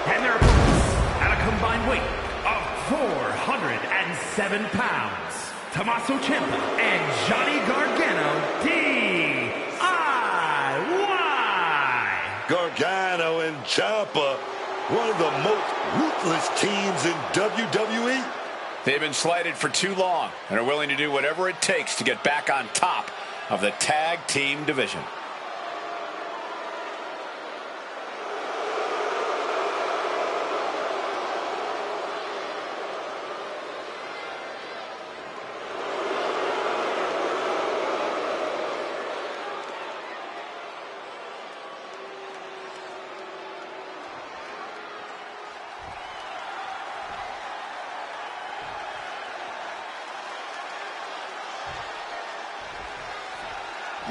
And their opponents at a combined weight of 407 pounds, Tommaso Ciampa and Johnny Gargano, DIY. Gargano and Ciampa, one of the most ruthless teams in WWE. They've been slighted for too long and are willing to do whatever it takes to get back on top of the tag team division.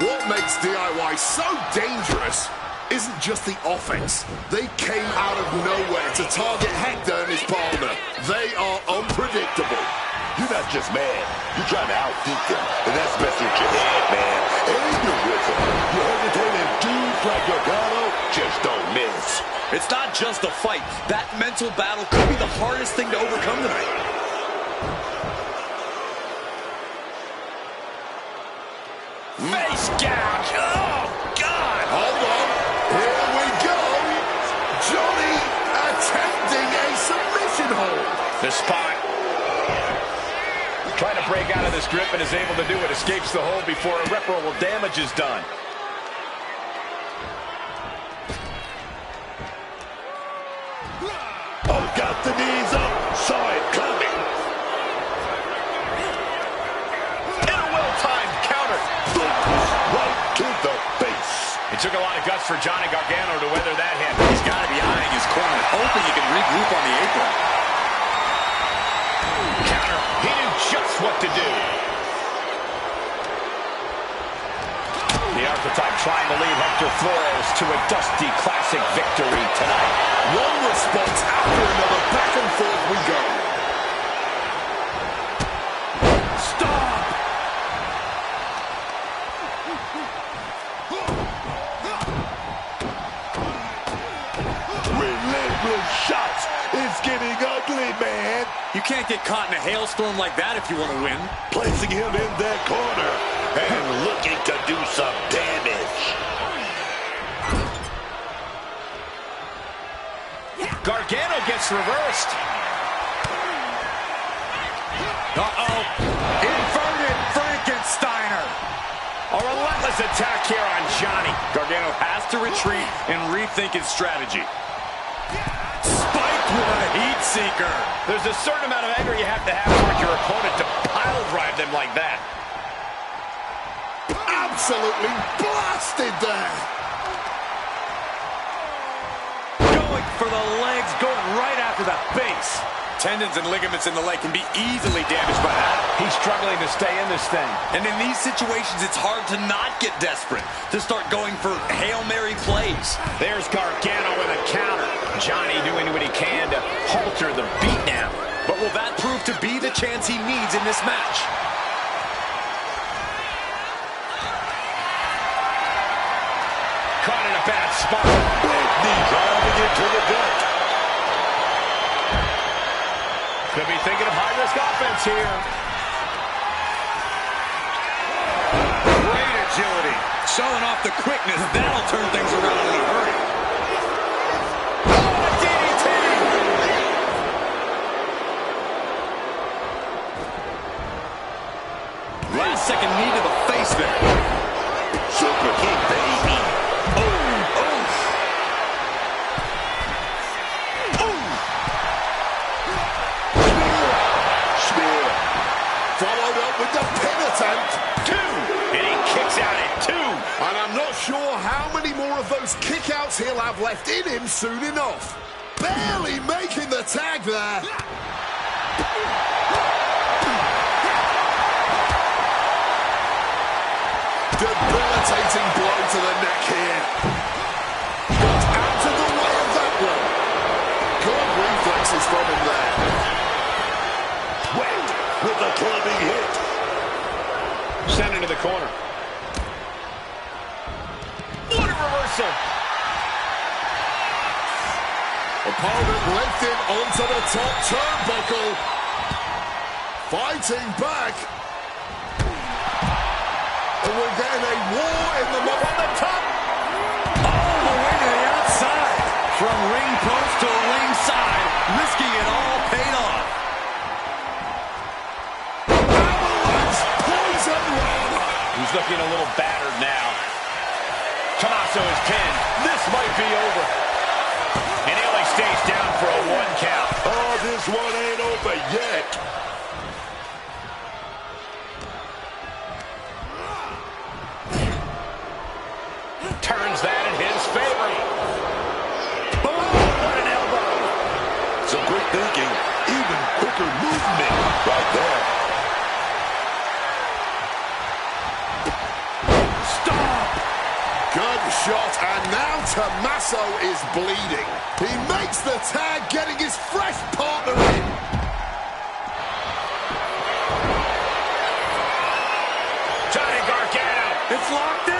What makes DIY so dangerous isn't just the offense. They came out of nowhere to target Hector and his partner. They are unpredictable. You're not just mad. You're trying to outthink them, and that's messing with your head, man. And your rhythm. You hesitate, and dudes like Gargano just don't miss. It's not just a fight. That mental battle could be the hardest thing to overcome tonight. Face gouge! Oh, God! Hold on. Here we go. Johnny attempting a submission hold. The spot. Trying to break out of this grip and is able to do it. Escapes the hold before irreparable damage is done. Oh, got the knees up. Saw it coming. And a well-timed counter. Right to the face. It took a lot of guts for Johnny Gargano to weather that hit. He's got to be eyeing his corner, hoping he can regroup on the apron. Counter. He knew just what to do. The archetype trying to lead Hector Flores to a Dusty Classic victory tonight. One response after another. Back and forth we go. Stop! Relentless shots. It's getting ugly, man. You can't get caught in a hailstorm like that if you want to win. Placing him in that corner and looking to do some damage. Gargano gets reversed. Uh-oh. Inverted Frankensteiner. A relentless attack here on Johnny. Gargano has to retreat and rethink his strategy. Spiked with a heat seeker. There's a certain amount of anger you have to have towards your opponent to pile drive them like that. Absolutely blasted there. Going for the legs, going right after the face. Tendons and ligaments in the leg can be easily damaged by that. He's struggling to stay in this thing. And in these situations, it's hard to not get desperate, to start going for Hail Mary plays. There's Gargano with a counter. Johnny doing what he can to halter the beatdown. But will that prove to be the chance he needs in this match? Caught in a bad spot. Big knee driving into the gut. Could be thinking of high-risk offense here. Great agility. Showing off the quickness. That'll turn things around in a hurry. Oh, a DDT! Last second knee to the face there. Super kick, baby. Oh, those kickouts he'll have left in him soon enough. Barely making the tag there. Debilitating blow to the neck here. Got out of the way of that one. Good reflexes from him there. Wait with a clubbing hit. Sent into the corner. What a reversal. Opponent lifted onto the top turnbuckle. Fighting back. And we're getting a war in the middle. From the top. All the way to the outside. From ring post to ring side. Risking it all paid off. Avalanche poison rana. He's looking a little battered now. Tommaso is pinned. This might be over. And he only stays down for a 1 count. Oh, this one ain't over yet. Turns that in his favor. Boom! What an elbow. Some quick thinking, even quicker movement right there. Stop! Good shot, and now Tommaso is bleeding. He makes the tag, getting his fresh partner in. Johnny Gargano. It's locked in.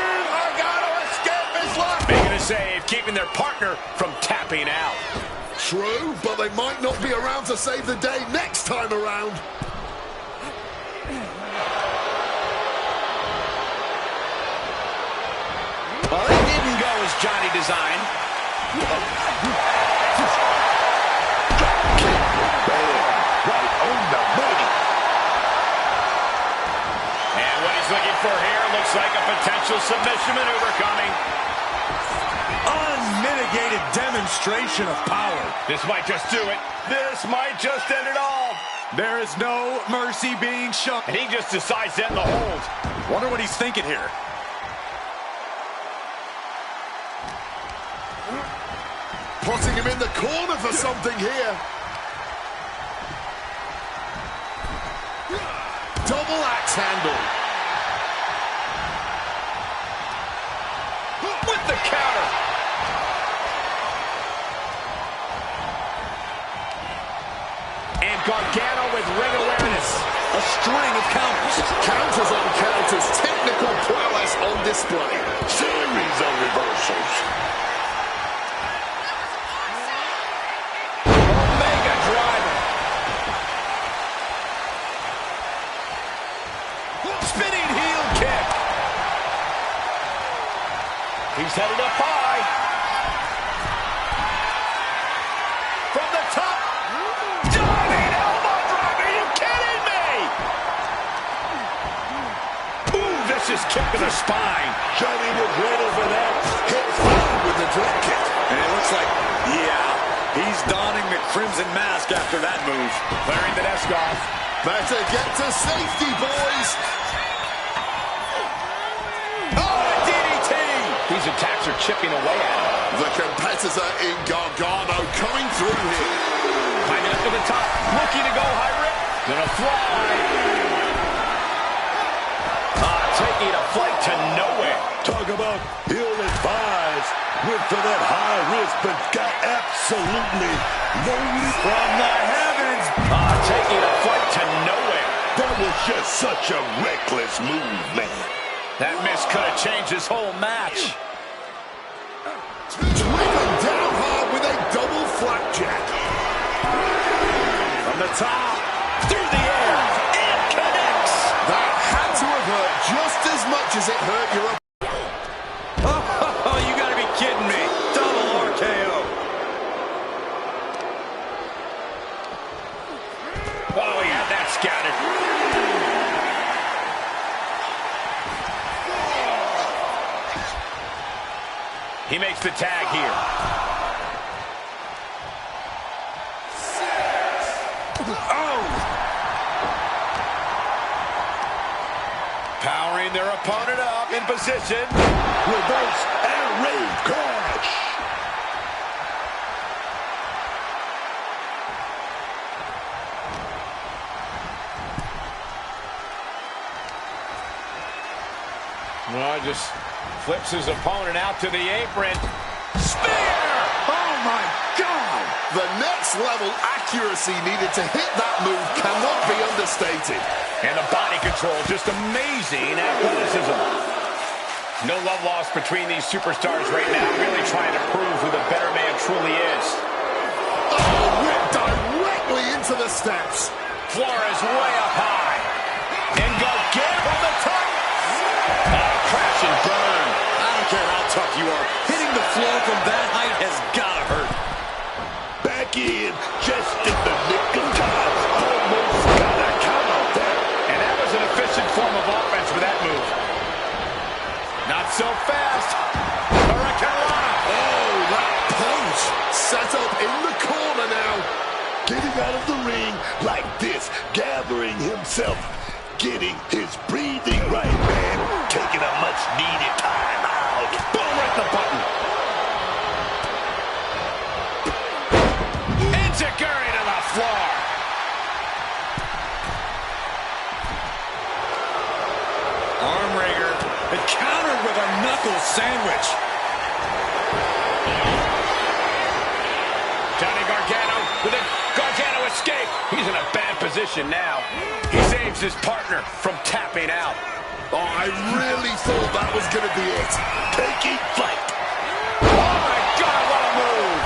Making a save, keeping their partner from tapping out. True, but they might not be around to save the day next time around. Well, it didn't go as Johnny designed. Right on the money. And what he's looking for here looks like a potential submission maneuver coming. Unmitigated demonstration of power. This might just do it. This might just end it all. There is no mercy being shown. And he just decides to end the hold. Wonder what he's thinking here. Putting him in the corner for something here. Double axe handle. With the counter. And Gargano with ring awareness. A string of counters. Counters on counters. Technical prowess on display. Series of reversals. Omega driver. Spinning heel kick. He's headed up high. From the top. Diving elbow drop. Are you kidding me? Ooh, vicious kick to the spine. Johnny was ready for that. Hit fine with the drop kick. And it looks like, yeah, he's donning the crimson mask after that move. Clearing the desk off. Better get to safety, boys. Oh, a DDT. These attacks are chipping away at him. The competitor in Gargano coming through here. Climbing up to the top. Looking to go high rip. Gonna fly. Taking a flight to nowhere. Talk about ill-advised. Went for that high risk, but got absolutely no From the heavens. Taking a flight to nowhere. That was just such a reckless move, man. That miss could have changed his whole match. Driven down hard with a double flapjack. From the top. Through the air. It connects. That had to have hurt just as much as it hurt your opponent. Oh, you gotta be kidding me. Double RKO. Oh, he had that scouted. He makes the tag here. Oh! Powering their opponent up in position. Reverse and rave crash. Well, just flips his opponent out to the apron. Spear! Oh, my God! The next level accuracy needed to hit that move cannot be understated. And the body control, just amazing athleticism. No love lost between these superstars right now, really trying to prove who the better man truly is. Oh, whipped directly into the steps. Flores way up high. And Gargano from the top. Crash and burn. I don't care how tough you are. Hitting the floor from that height has gotta hurt. Back in, just in the nick of time. Almost got a count out there. And that was an efficient form of offense for that move. Not so fast. Hurricanrana. Oh, that punch. Set up in the corner now. Getting out of the ring like this, gathering himself, getting his breathing right, man. Taking a much-needed time out. Boom, right the button. Enziguri to the floor. Arm wringer. It countered with a knuckle sandwich. Johnny Gargano with a Gargano escape. He's in a bad position now. He saves his partner from tapping out. Oh, I really thought that was going to be it. Taking flight. Oh, my God, what a move.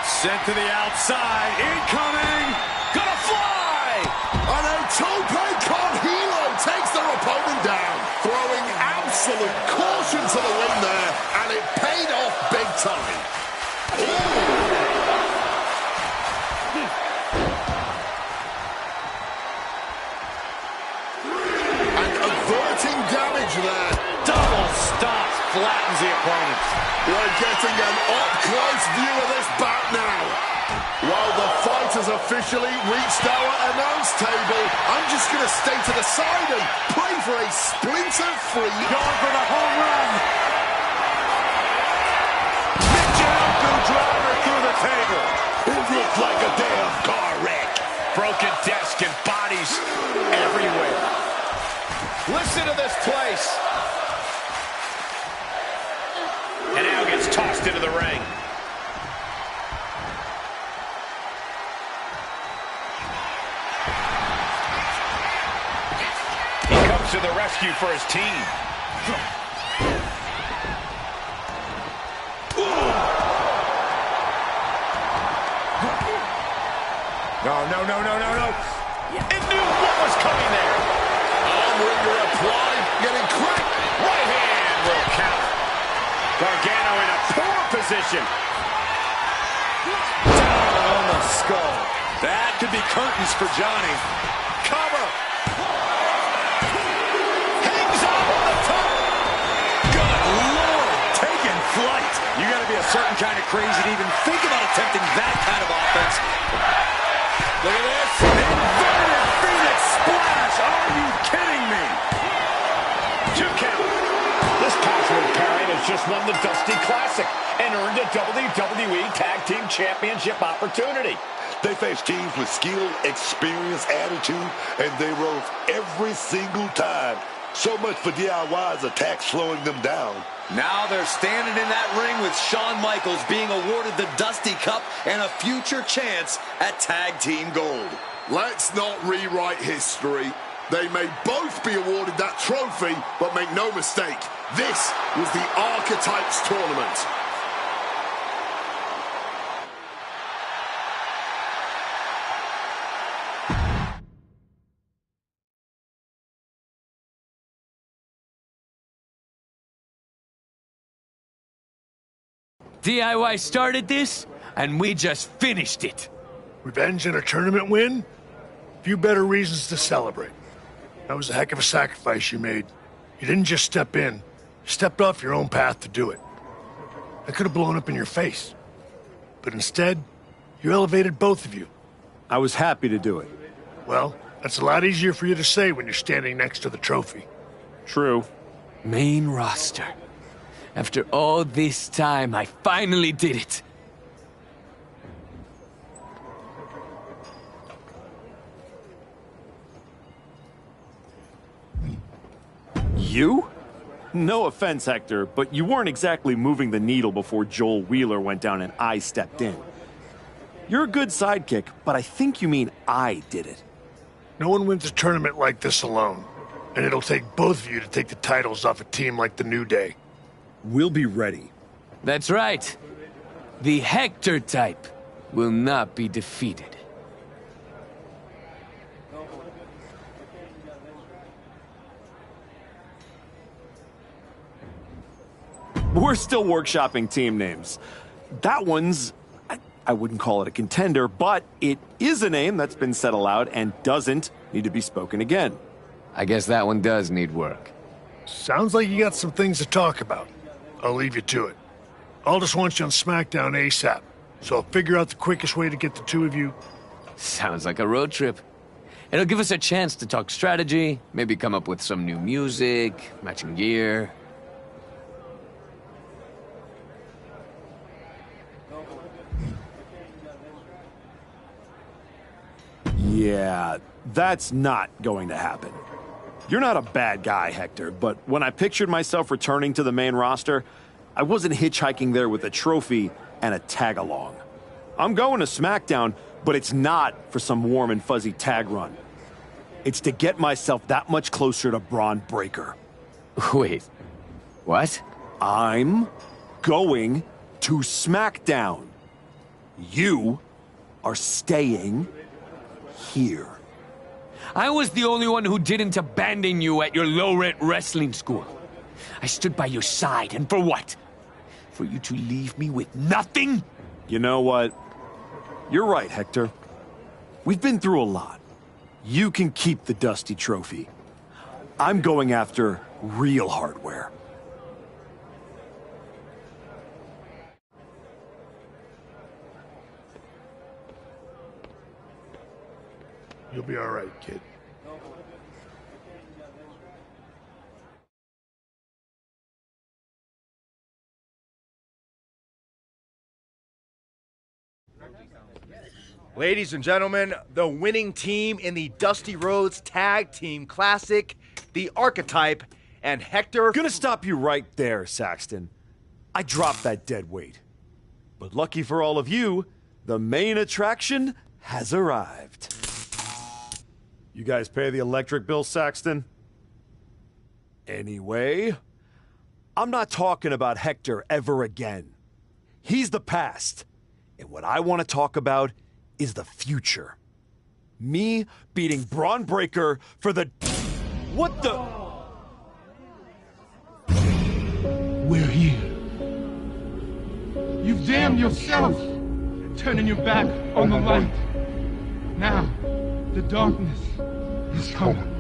Sent to the outside. Incoming. Gonna fly. And a tope con hilo takes their opponent down, throwing absolute caution to the wind there, and it paid off big time. And averting damage there. Double stops. Flattens the opponent. We're getting an up-close view of this bout now. While the fight has officially reached our announce table, I'm just going to stay to the side and pray for a splinter-free... Going for the home run. Michinoku driver through the table. It looks like a damn car wreck. Broken desk and bodies everywhere. Listen to this place. And now gets tossed into the ring. He comes to the rescue for his team. No. It knew what was coming there. Armringer applied, getting cracked. Right hand will counter. Gargano in a poor position. Down on the skull. That could be curtains for Johnny. Cover. Hangs on the top. Good Lord. Taking flight. You got to be a certain kind of crazy to even think about attempting that kind of offense. Look at this. Inverted Phoenix splash. Are you kidding me? 2 count. This password pairing has just won the Dusty Classic and earned a WWE Tag Team Championship opportunity. They face teams with skill, experience, attitude, and they rose every single time. So much for DIY's attack slowing them down. Now they're standing in that ring with Shawn Michaels being awarded the Dusty Cup and a future chance at Tag Team Gold. Let's not rewrite history. They may both be awarded that trophy, but make no mistake, this was the Archetypes Tournament. DIY started this, and we just finished it. Revenge and a tournament win? Few better reasons to celebrate. That was a heck of a sacrifice you made. You didn't just step in. Stepped off your own path to do it. I could have blown up in your face. But instead, you elevated both of you. I was happy to do it. Well, that's a lot easier for you to say when you're standing next to the trophy. True. Main roster. After all this time, I finally did it. You? No offense, Hector, but you weren't exactly moving the needle before Joel Wheeler went down and I stepped in. You're a good sidekick, but I think you mean I did it. No one wins a tournament like this alone. And it'll take both of you to take the titles off a team like the New Day. We'll be ready. That's right. The Hector type will not be defeated. We're still workshopping team names. That one's... I wouldn't call it a contender, but it is a name that's been said aloud and doesn't need to be spoken again. I guess that one does need work. Sounds like you got some things to talk about. I'll leave you to it. Aldous wants you on SmackDown ASAP, so I'll figure out the quickest way to get the two of you. Sounds like a road trip. It'll give us a chance to talk strategy, maybe come up with some new music, matching gear. Yeah, that's not going to happen. You're not a bad guy, Hector, but when I pictured myself returning to the main roster, I wasn't hitchhiking there with a trophy and a tag-along. I'm going to SmackDown, but it's not for some warm and fuzzy tag run. It's to get myself that much closer to Braun Breaker. Wait, what? I'm going to SmackDown. You are staying here. I was the only one who didn't abandon you at your low-rent wrestling school. I stood by your side, and for what? For you to leave me with nothing? You know what? You're right, Hector. We've been through a lot. You can keep the Dusty Trophy. I'm going after real hardware. You'll be all right, kid. Ladies and gentlemen, the winning team in the Dusty Rhodes Tag Team Classic, the Archetype, and Hector... Gonna stop you right there, Saxton. I dropped that dead weight. But lucky for all of you, the main attraction has arrived. You guys pay the electric bill, Saxton? Anyway, I'm not talking about Hector ever again. He's the past. And what I want to talk about is the future. Me beating Braun Breaker for the... What the... We're here. You've damned yourself, turning your back on the light. Now, the darkness is coming.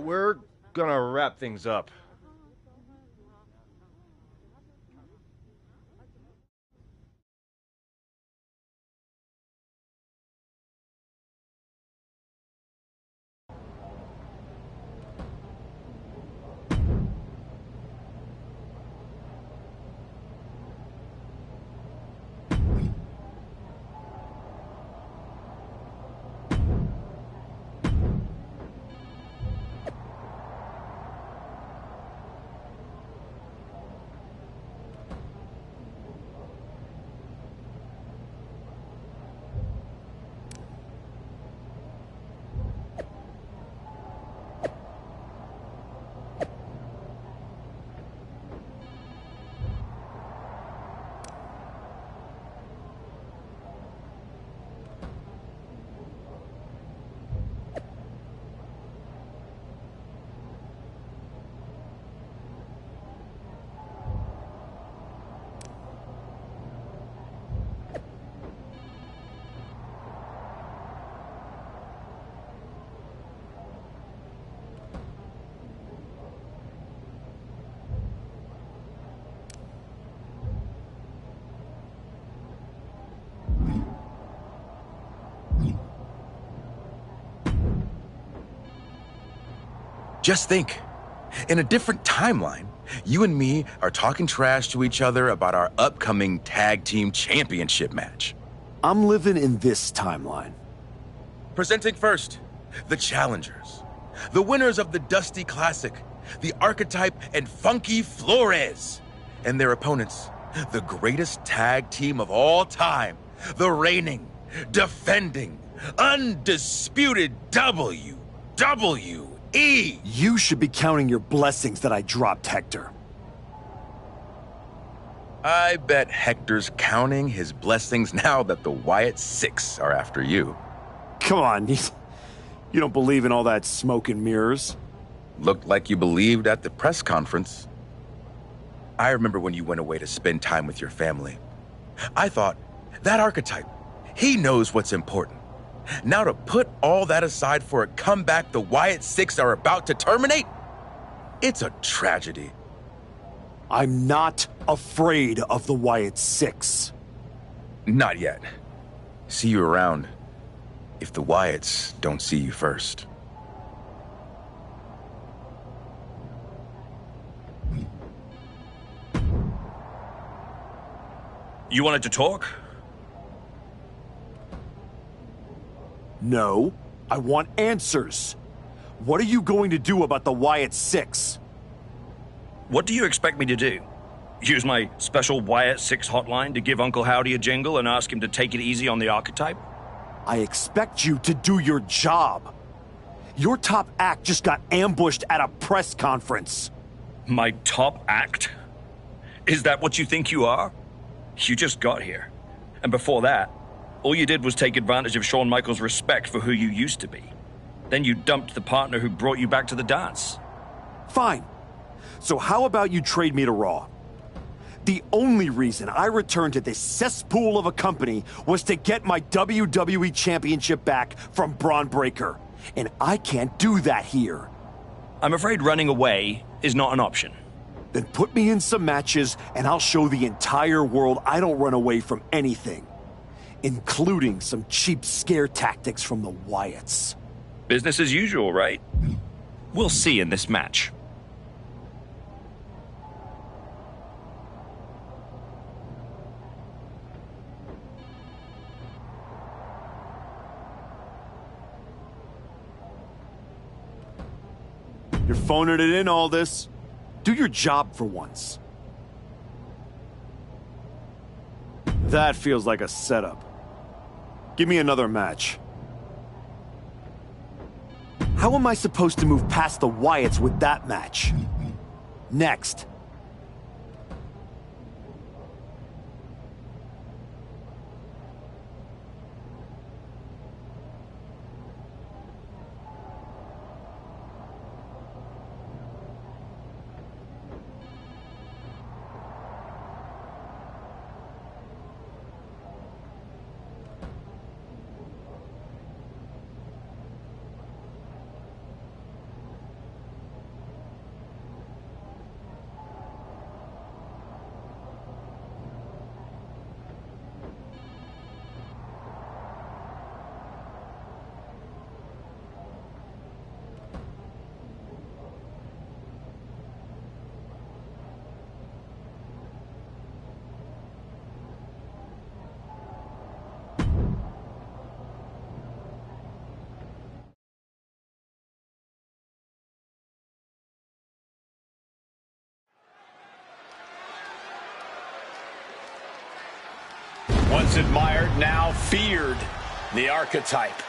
We're gonna wrap things up. Just think, in a different timeline, you and me are talking trash to each other about our upcoming tag team championship match. I'm living in this timeline. Presenting first, the challengers. The winners of the Dusty Classic, the Archetype and Funky Flores. And their opponents, the greatest tag team of all time, the reigning, defending, undisputed WWE. You should be counting your blessings that I dropped Hector. I bet Hector's counting his blessings now that the Wyatt Six are after you. Come on, you don't believe in all that smoke and mirrors? Looked like you believed at the press conference. I remember when you went away to spend time with your family. I thought, that Archetype, he knows what's important. Now to put all that aside for a comeback the Wyatt Six are about to terminate? It's a tragedy. I'm not afraid of the Wyatt Six. Not yet. See you around. If the Wyatts don't see you first. You wanted to talk? No, I want answers. What are you going to do about the Wyatt Six? What do you expect me to do? Use my special Wyatt Six hotline to give Uncle Howdy a jingle and ask him to take it easy on the Archetype? I expect you to do your job. Your top act just got ambushed at a press conference. My top act? Is that what you think you are? You just got here. And before that, all you did was take advantage of Shawn Michaels' respect for who you used to be. Then you dumped the partner who brought you back to the dance. Fine. So how about you trade me to Raw? The only reason I returned to this cesspool of a company was to get my WWE Championship back from Braun Breaker. And I can't do that here. I'm afraid running away is not an option. Then put me in some matches and I'll show the entire world I don't run away from anything. Including some cheap scare tactics from the Wyatts. Business as usual, right? We'll see in this match. You're phoning it in, Aldis. Do your job for once. That feels like a setup. Give me another match. How am I supposed to move past the Wyatts with that match? Next. Once admired, now feared, the Archetype.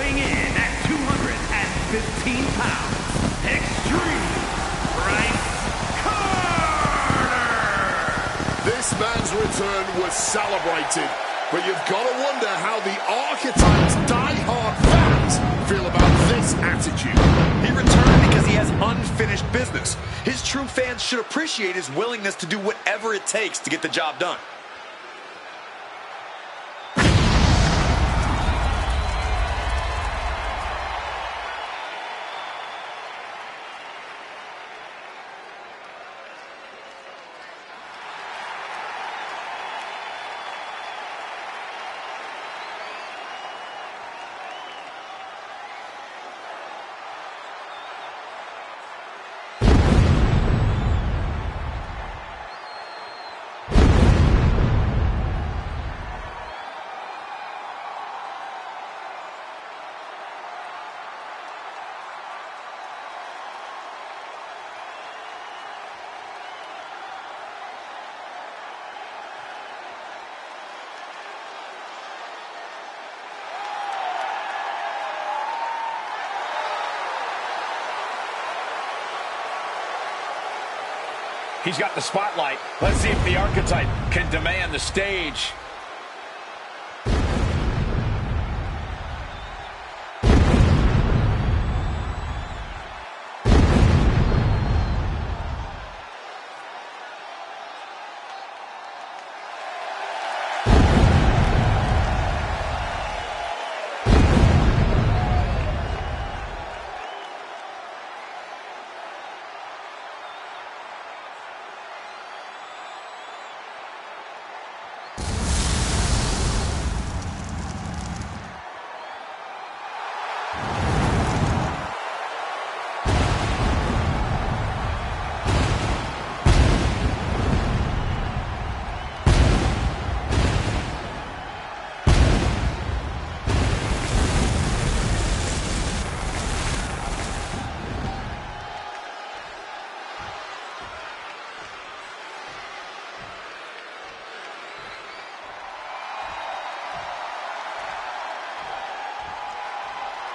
weighing in at 215 pounds, Extreme Bryce Carter! This man's return was celebrated, but you've got to wonder how the Archetype's die-hard fans feel about this attitude. He returned because he has unfinished business. His true fans should appreciate his willingness to do whatever it takes to get the job done. He's got the spotlight. Let's see if the Archetype can demand the stage.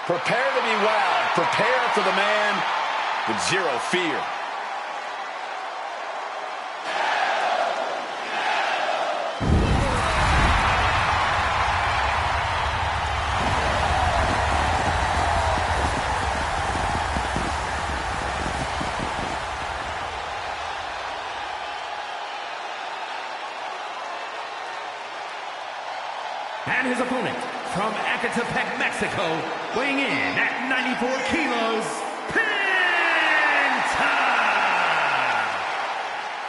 Prepare to be wowed. Prepare for the man with zero fear. And his opponent, from Ecatepec, Mexico, weighing in at 94 kilos, Penta!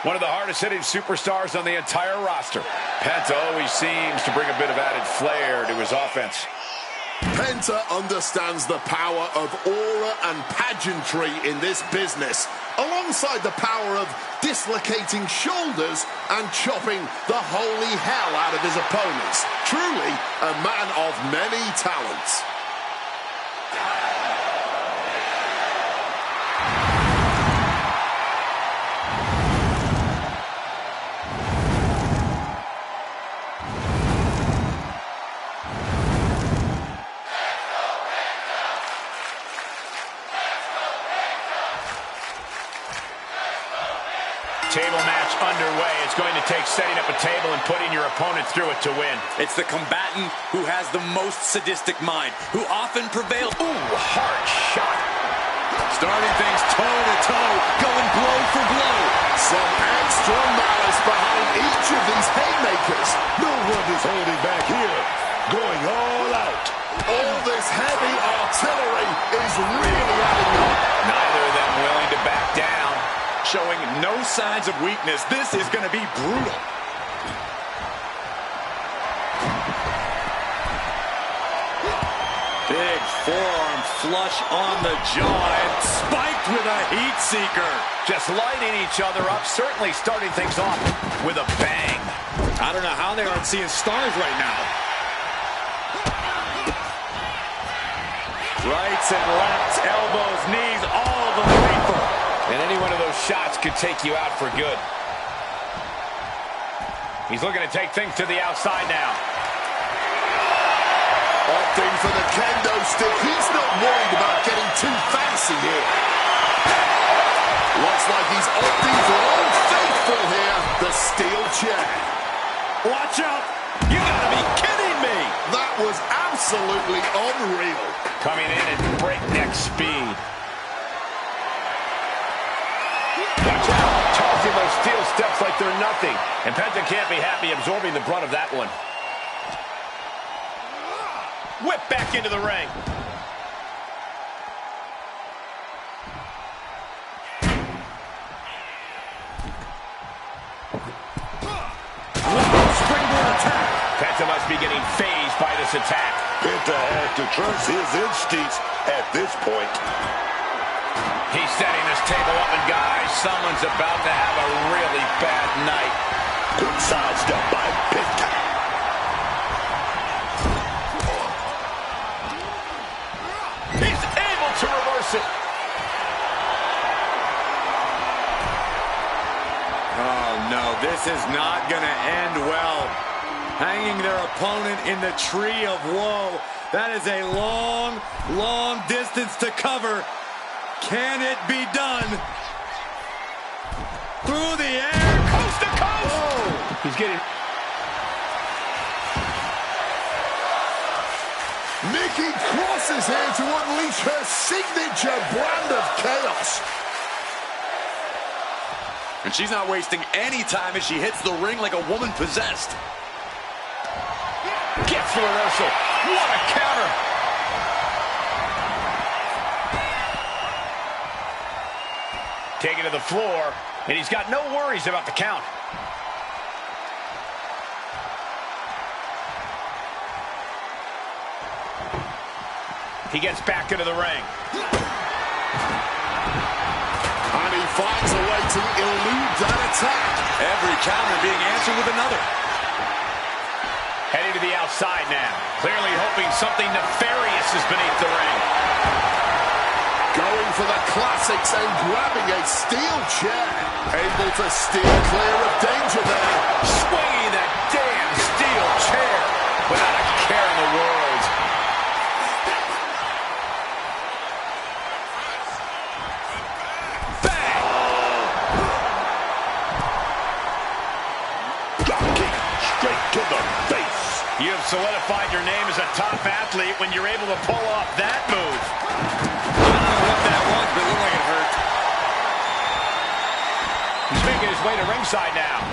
One of the hardest-hitting superstars on the entire roster. Penta always seems to bring a bit of added flair to his offense. Penta understands the power of aura and pageantry in this business, alongside the power of dislocating shoulders and chopping the holy hell out of his opponents. Truly a man of many talents. Table match underway. It's going to take setting up a table and putting your opponent through it to win. It's the combatant who has the most sadistic mind, who often prevails. Ooh, hard shot. Starting things toe-to-toe, going blow for blow. Some extra malice behind each of these haymakers. No one is holding back here. Going all out. All this heavy artillery is really adding up. Neither of them willing to back down. Showing no signs of weakness. This is going to be brutal. Big forearm flush on the jaw and spiked with a heat seeker. Just lighting each other up, certainly starting things off with a bang. I don't know how they aren't seeing stars right now. Rights and lefts, elbows, knees, all of them lethal. And any one of those shots could take you out for good. He's looking to take things to the outside now. Opting for the kendo stick. He's not worried about getting too fancy here. Looks like he's opting for Old Faithful here, the steel chair. Watch out! You gotta be kidding me! That was absolutely unreal. Coming in at breakneck speed. Watch out! Tossing those steel steps like they're nothing. And Penta can't be happy absorbing the brunt of that one. Whip back into the ring. Springboard attack. Penta must be getting phased by this attack. Penta has to trust his instincts at this point. He's setting this table up, and guys, someone's about to have a really bad night. Good sidestep by Penta. He's able to reverse it. Oh, no, this is not going to end well. Hanging their opponent in the tree of woe. That is a long, long distance to cover. Can it be done? Through the air, coast to coast. Oh, he's getting... Nikki crosses here to unleash her signature brand of chaos. And she's not wasting any time as she hits the ring like a woman possessed. Gets the reversal. What a counter. Taken to the floor, and he's got no worries about the count. He gets back into the ring. And he finds a way to elude that attack. Every counter being answered with another. Heading to the outside now. Clearly hoping something nefarious is beneath the ring. Going for the classics and grabbing a steel chair. Able to steer clear of danger there. Swinging that damn steel chair without a care in the world. Bang! Drop kick straight to the face. You have solidified your name as a top athlete when you're able to pull off that move. What that was, but it looked like it hurt. He's making his way to ringside now.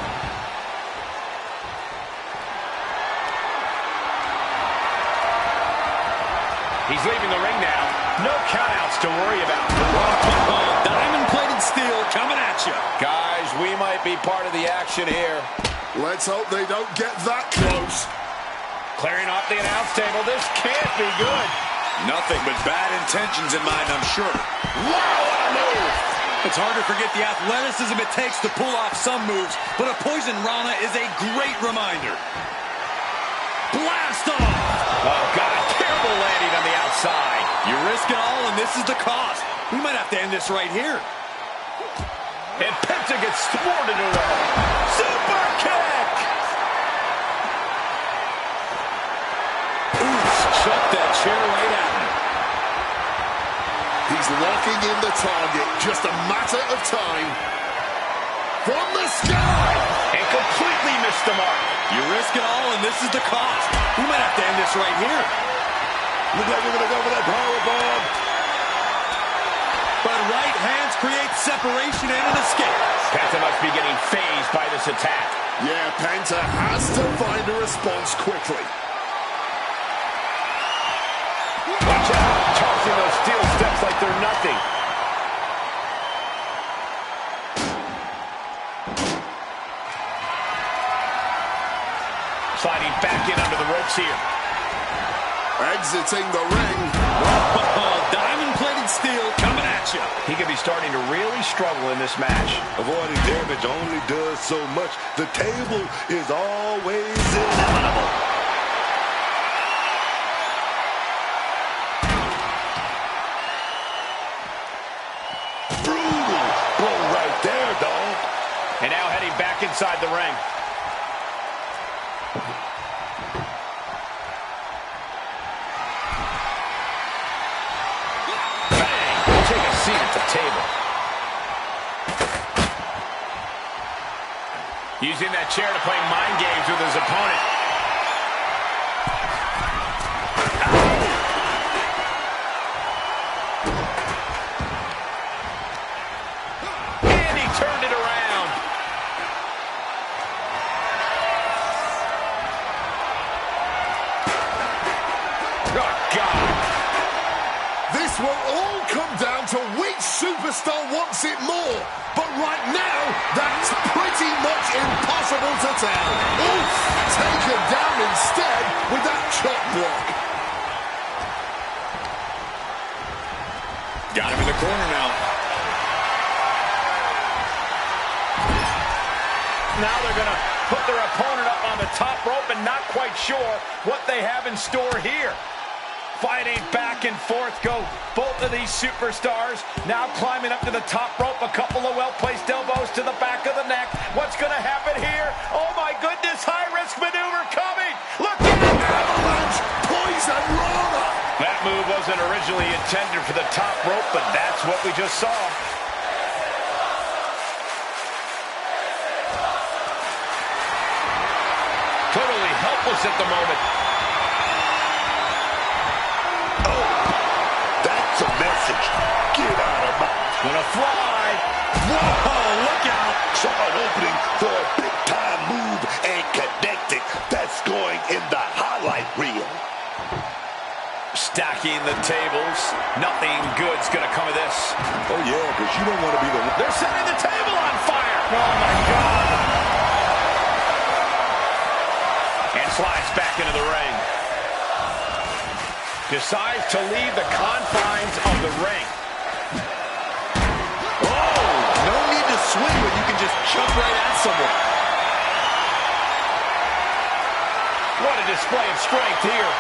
He's leaving the ring now. No countouts to worry about. Diamond-plated steel coming at you. Guys, we might be part of the action here. Let's hope they don't get that close. Clearing off the announce table. This can't be good. Nothing but bad intentions in mind, I'm sure. Wow, what a move! It's hard to forget the athleticism it takes to pull off some moves, but a poison Rana is a great reminder. Blast off! Oh, God, terrible landing on the outside. You risk it all, and this is the cost. We might have to end this right here. And Penta gets thwarted away. Super kick! Chuck that chair right at him. He's locking in the target. Just a matter of time. From the sky! And completely missed the mark. You risk it all, and this is the cost. We might have to end this right here. Look like we're going to go for that powerbomb. But right hands create separation and an escape. Penta must be getting phased by this attack. Yeah, Penta has to find a response quickly. Watch out. Tossing those steel steps like they're nothing. Sliding back in under the ropes here. Exiting the ring. Diamond-plated steel coming at you. He could be starting to really struggle in this match. Avoiding damage only does so much. The table is always inevitable. Brutal blow right there, dog. And now heading back inside the ring. Using that chair to play mind games with his opponent. And he turned it around. Oh, God. This will all come down to which superstar wants it more. But right now, that's pretty much impossible to tell. Oof! Taken down instead with that chop block. Got him in the corner now. Now they're going to put their opponent up on the top rope and not quite sure what they have in store here. Fighting back and forth go both of these superstars. Now climbing up to the top rope. A couple of well-placed elbows to the back of the neck. What's going to happen here? Oh, my goodness. High-risk maneuver coming. Look at it. Avalanche Poison Rana. That move wasn't originally intended for the top rope, but that's what we just saw. Totally helpless at the moment. That's a message. Get out of my... Gonna fly. Whoa, look out. Saw an opening for a big-time move and connected. That's going in the highlight reel. Stacking the tables. Nothing good's gonna come of this. Oh, yeah, because you don't want to be the... They're setting the table on fire. Oh, my God. And slides back into the ring. Decides to leave the confines of the ring. Oh, no need to swing when you can just jump right at someone. What a display of strength here.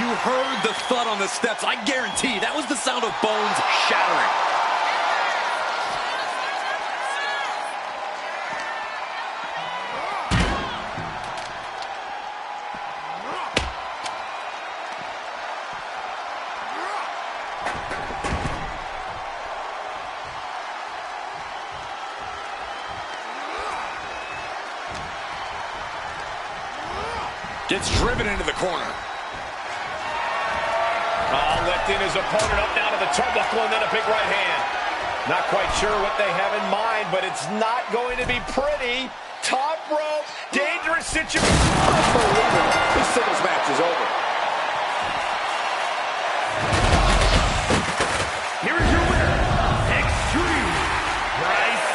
You heard the thud on the steps. I guarantee that was the sound of bones shattering. Gets driven into the corner. Lifting his opponent up down to the turnbuckle and then a big right hand. Not quite sure what they have in mind, but it's not going to be pretty. Top rope, dangerous situation. Unbelievable. This singles match is over. Here is your winner, Extreme Bryce.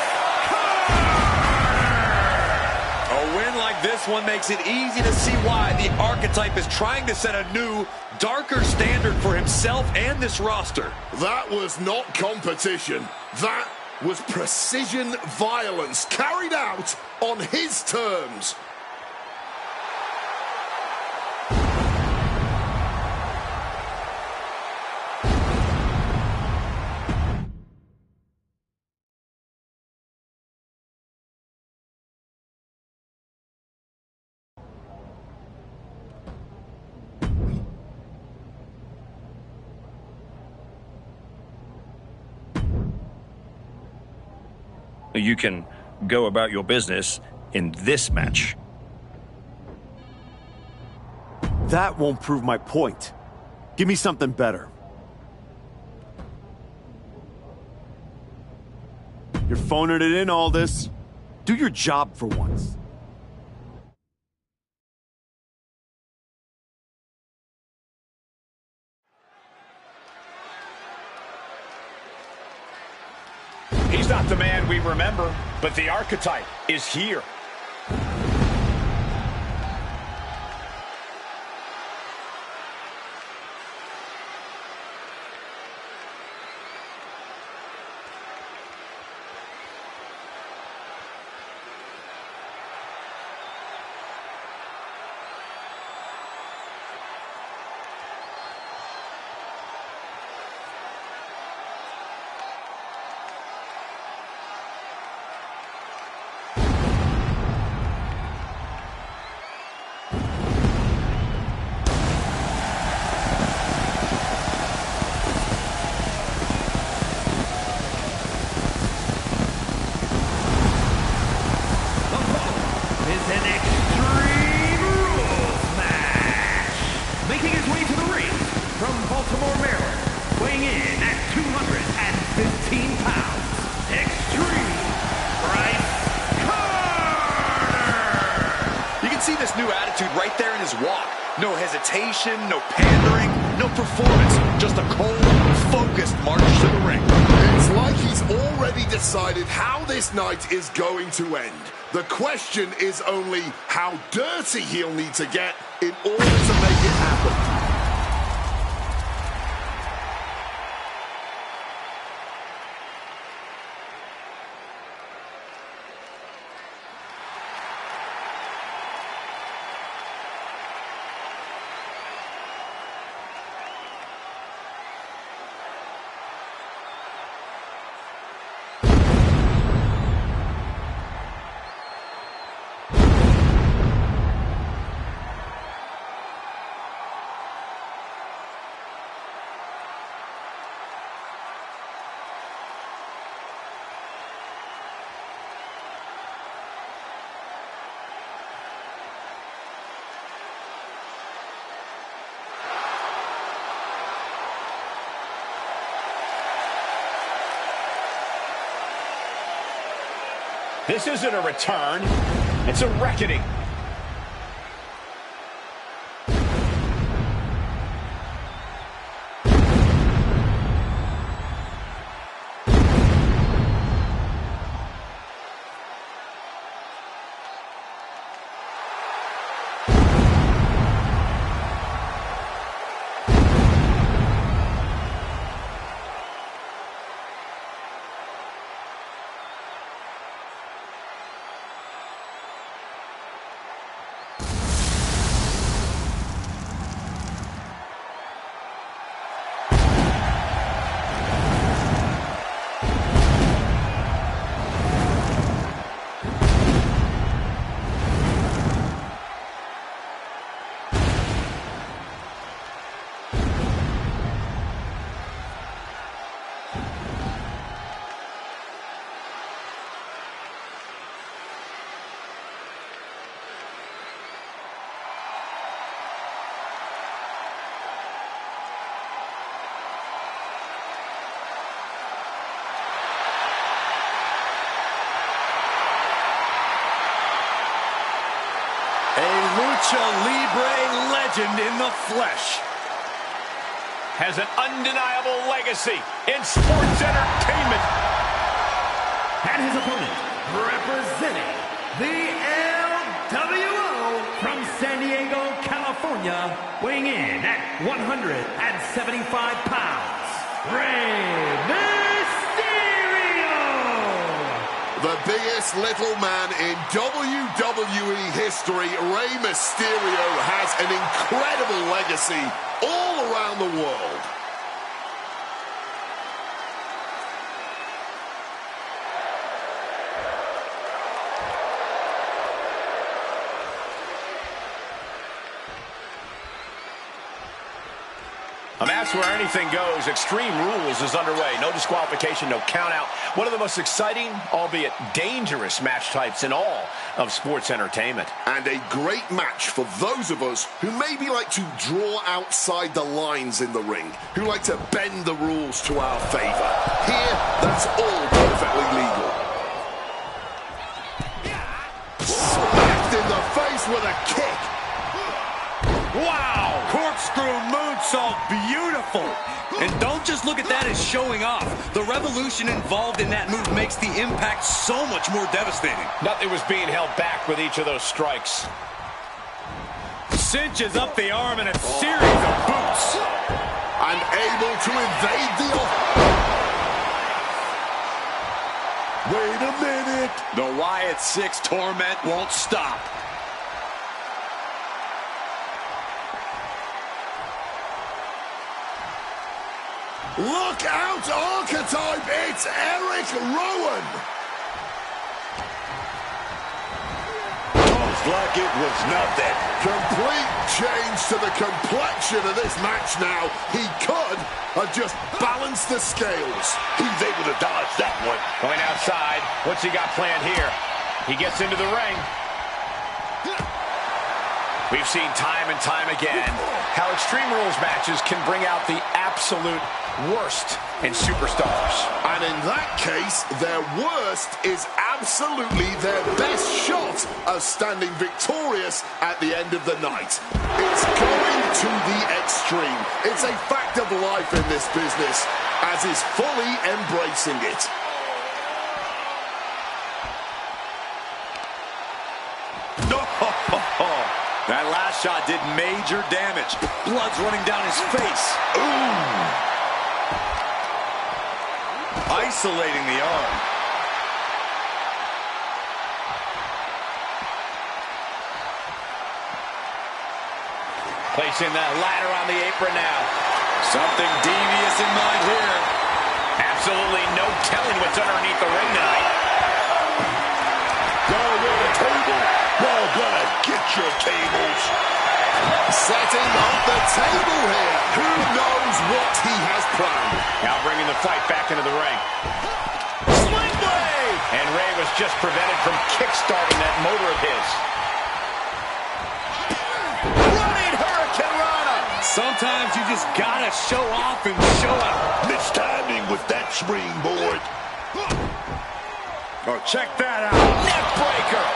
A win like this one makes it easy to see why the Archetype is trying to set a new, darker standard for himself and this roster. That was not competition. That was precision violence carried out on his terms. You can go about your business in this match. That won't prove my point. Give me something better. You're phoning it in, Aldis. Do your job for once. He's not the man we remember, but the Archetype is here. No hesitation, no pandering, no performance. Just a cold, focused march to the ring. It's like he's already decided how this night is going to end. The question is only how dirty he'll need to get in order to make it happen. This isn't a return, it's a reckoning. Lucha Libre legend in the flesh. Has an undeniable legacy in sports entertainment. And his opponent, representing the LWO from San Diego, California, weighing in at 175 pounds, Rey Mysterio! The biggest little man in WWE history, Rey Mysterio, has an incredible legacy all around the world. A match where anything goes. Extreme Rules is underway. No disqualification, no count out. One of the most exciting, albeit dangerous match types in all of sports entertainment. And a great match for those of us who maybe like to draw outside the lines in the ring, who like to bend the rules to our favor. Here, that's all perfectly legal. Smacked in the face with a kick. Wow! Corkscrew moonsault, beautiful! And don't just look at that as showing off. The revolution involved in that move makes the impact so much more devastating. Nothing was being held back with each of those strikes. Cinches up the arm in a series of boots. And able to evade the... Wait a minute! The Wyatt 6 torment won't stop. Look out, Archetype! It's Eric Rowan! Looks like it was nothing. Complete change to the complexion of this match now. He could have just balanced the scales. He's able to dodge that one. Going outside. What's he got planned here? He gets into the ring. We've seen time and time again how Extreme Rules matches can bring out the absolute worst in superstars. And in that case, their worst is absolutely their best shot of standing victorious at the end of the night. It's to the extreme. It's a fact of life in this business, as is fully embracing it. That last shot did major damage. Blood's running down his face. Ooh. Isolating the arm. Placing that ladder on the apron now. Something devious in mind here. Absolutely no telling what's underneath the ring tonight. Go with the table. You're gonna get your tables. Setting up the table here. Who knows what he has planned? Now bringing the fight back into the ring. Sling blade! And Ray was just prevented from kickstarting that motor of his. Running Hurricane Rana! Sometimes you just gotta show off and show out. Mistiming with that springboard. Oh, check that out. Neck breaker.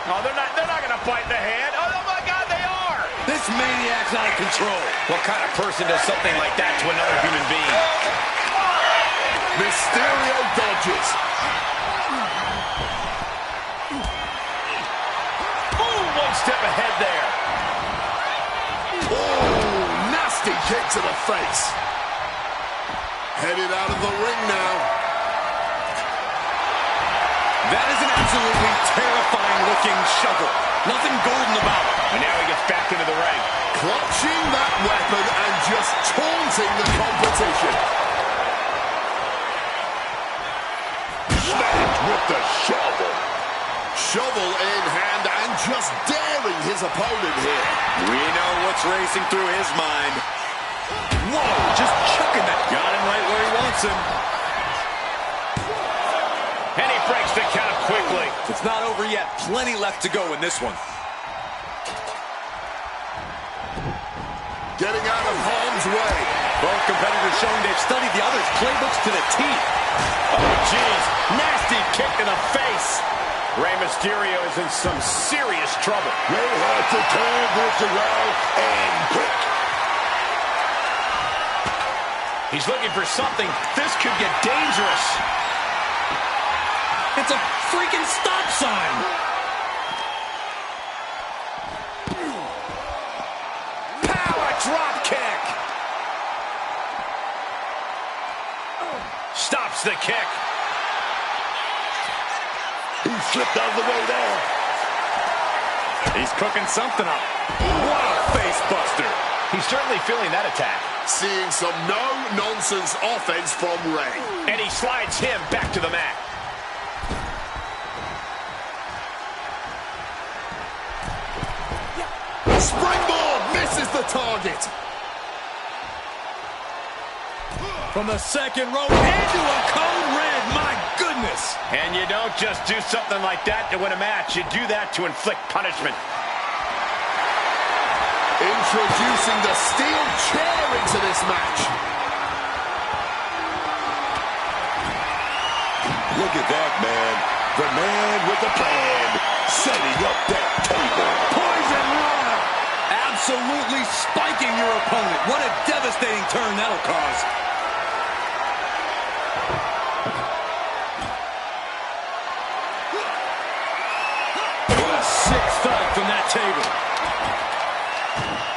Oh, they're not going to bite the hand. Oh, my God, they are. This maniac's out of control. What kind of person does something like that to another human being? Mysterio dodges. Ooh, one step ahead there. Oh, nasty kick to the face. Headed out of the ring now. That is an absolutely terrifying-looking shovel. Nothing golden about it. And now he gets back into the ring. Clutching that weapon and just taunting the competition. Smacked with the shovel. Shovel in hand and just daring his opponent here. We know what's racing through his mind. Whoa, just chucking that. Got him right where he wants him. And he breaks the count quickly. It's not over yet. Plenty left to go in this one. Getting out of harm's way. Both competitors showing they've studied the other's playbooks to the teeth. Oh, jeez. Nasty kick in the face. Rey Mysterio is in some serious trouble. They have to turn this around and quick. He's looking for something. This could get dangerous. It's a freaking stop sign. Power drop kick. Stops the kick. He slipped out of the way there. He's cooking something up. What a face buster. He's certainly feeling that attack. Seeing some no-nonsense offense from Rey. And he slides him back to the mat. Springboard misses the target. From the second row into a code red. My goodness. And you don't just do something like that to win a match. You do that to inflict punishment. Introducing the steel chair into this match. Look at that, man. The man with the plan. Setting up that table. Poison Rana. Absolutely spiking your opponent. What a devastating turn that'll cause. What a sick thud from that table.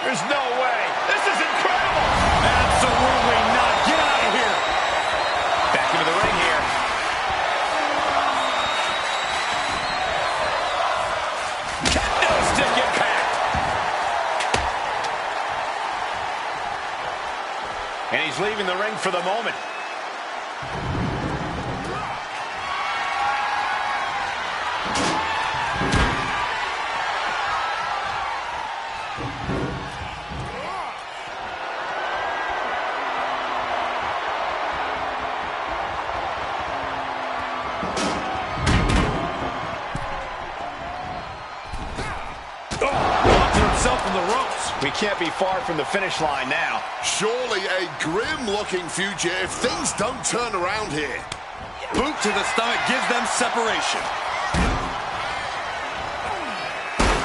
There's no way. This is incredible. Absolutely not. Get out of here. Back into the ring here. Kendo stick impact. And he's leaving the ring for the moment. We can't be far from the finish line now. Surely a grim-looking future if things don't turn around here. Boot to the stomach gives them separation.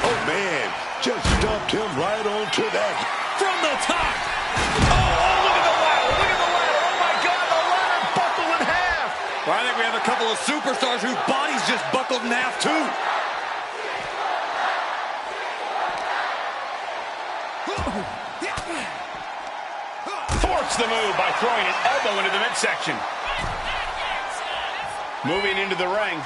Oh, man. Just dumped him right onto that. From the top. Oh, look at the ladder. Look at the ladder. Oh, my God, the ladder buckled in half. Well, I think we have a couple of superstars whose bodies just buckled in half, too. Force the move by throwing an elbow into the midsection. Moving into the ring.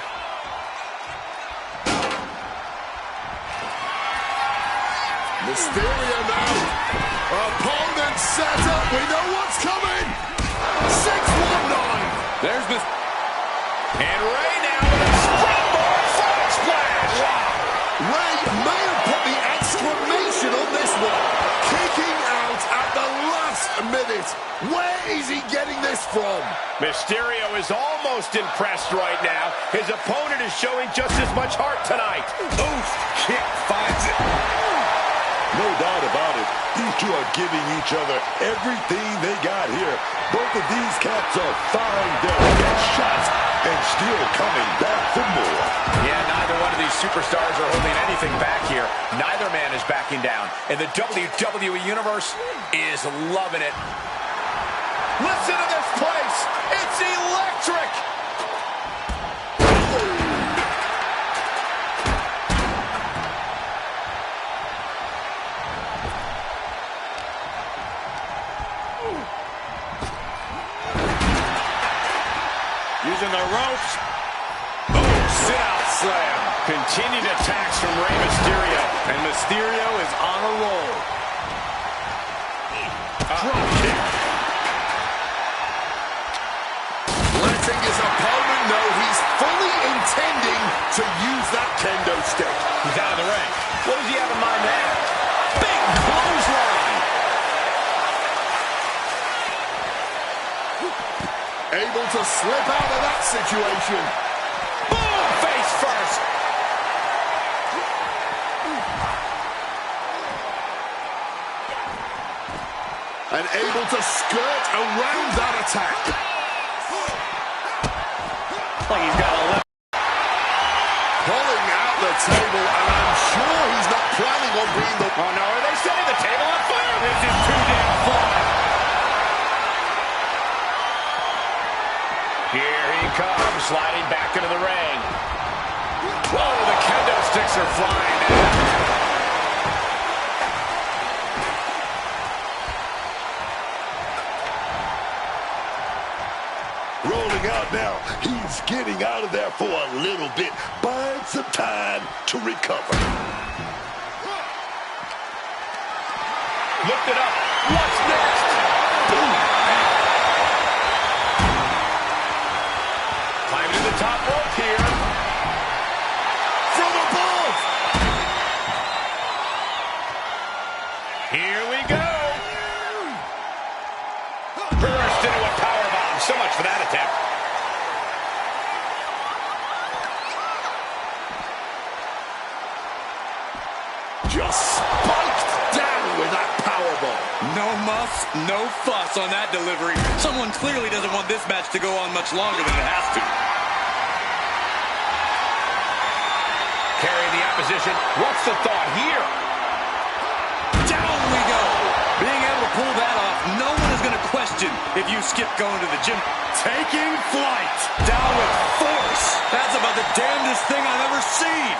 Mysterio now. Opponent set up. We know what's coming. 619. There's this. And Ray now with a springboard frog splash. Wow. Ray may have put the exclamation on this one. Kicking out at the last minute. Where is he getting this from? Mysterio is almost impressed right now. His opponent is showing just as much heart tonight. Oof. Kick finds it. No doubt about it. These two are giving each other everything they got here. Both of these cats are firing their best shots and still coming back for more. Yeah, neither one of these superstars are holding anything back here. Neither man is backing down. And the WWE Universe is loving it. Listen to this place. It's electric. Using the ropes. Boom, sit-out slam. Continued attacks from Rey Mysterio. And Mysterio is on a roll. Drop kick. Letting his opponent know he's fully intending to use that kendo stick. He's out of the ring. What does he have in mind there? Big clothesline. Able to slip out of that situation. Boom, face first. And able to skirt around that attack. Like he's got a left. Pulling out the table, and I'm sure he's not planning on being the... Oh, no, are they setting the table on fire? This is too damn far. Here he comes, sliding back into the ring. Whoa, the kendo sticks are flying now. Rolling out now. He's getting out of there for a little bit. Buying some time to recover. Lift it up. What's next? Climbing to the top rope here. From above. Here we go. Burst into a powerbomb. So much for that attempt. Just spiked down with that powerbomb. No muss, no fuss on that delivery. Someone clearly doesn't want this match to go on much longer than it has to. Carrying the opposition. What's the thought here? Down we go. Being able to pull that off, no one is going to question if you skip going to the gym. Taking flight. Down with force. That's about the damnedest thing I've ever seen.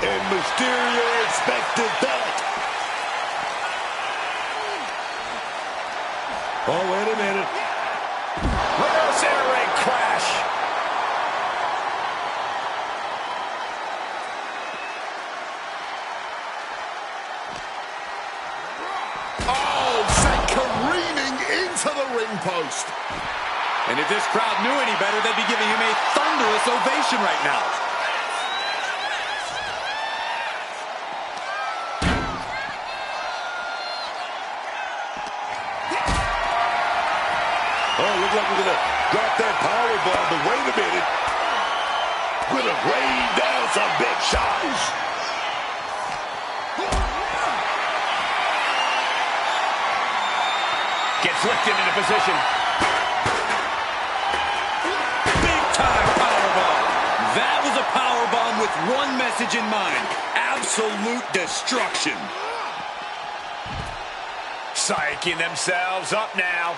And Mysterio expected that. Oh, wait a minute. Reverse air raid crash. Oh, sent careening into the ring post. And if this crowd knew any better, they'd be giving him a thunderous ovation right now. Oh, looks like we're going to drop that powerbomb, but wait a minute. We're going to rain down some big shots. Gets lifted into position. Big time powerbomb. That was a powerbomb with one message in mind. absolute destruction. Psyching themselves up now.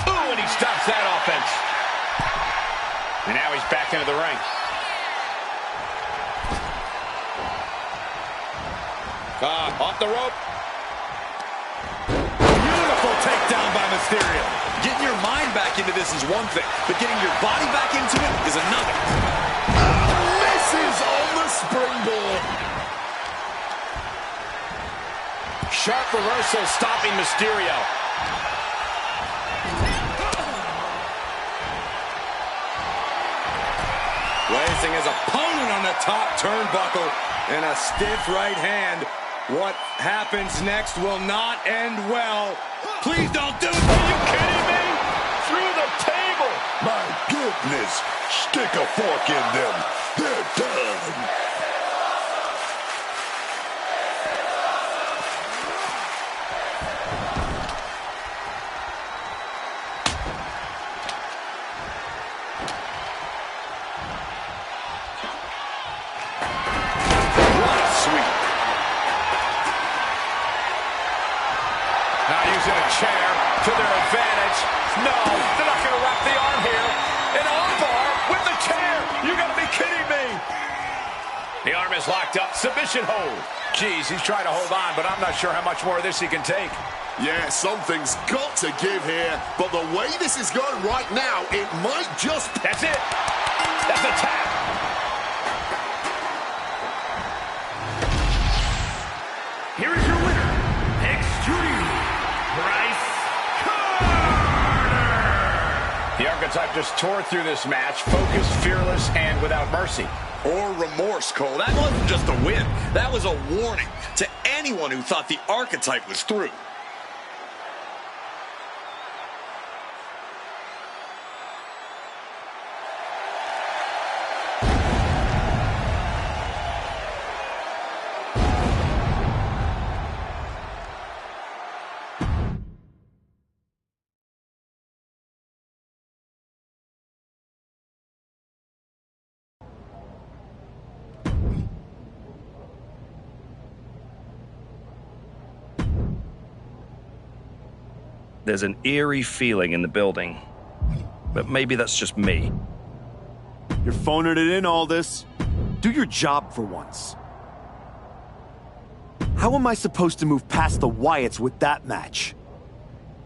Ooh, and he stops that offense. And now he's back into the ring. Off the rope. Beautiful takedown by Mysterio. Getting your mind back into this is one thing, but getting your body back into it is another. Misses on the springboard. Sharp reversal stopping Mysterio. Placing his opponent on the top turnbuckle and a stiff right hand. What happens next will not end well. Please don't do it. Are you kidding me? Through the table. My goodness. Stick a fork in them. They're done. Chair to their advantage. No, they're not going to wrap the arm here. An armbar with the chair. You got to be kidding me. The arm is locked up. Submission hold. Jeez, he's trying to hold on, but I'm not sure how much more of this he can take. Yeah, something's got to give here. But the way this is going right now, it might just... That's it. That's a tap. Here is your winner, Extreme Bryce. The Archetype just tore through this match, focused, fearless, and without mercy. Or remorse, Cole. That wasn't just a win. That was a warning to anyone who thought the Archetype was through. There's an eerie feeling in the building, but maybe that's just me. You're phoning it in, all this. Do your job for once. How am I supposed to move past the Wyatts with that match?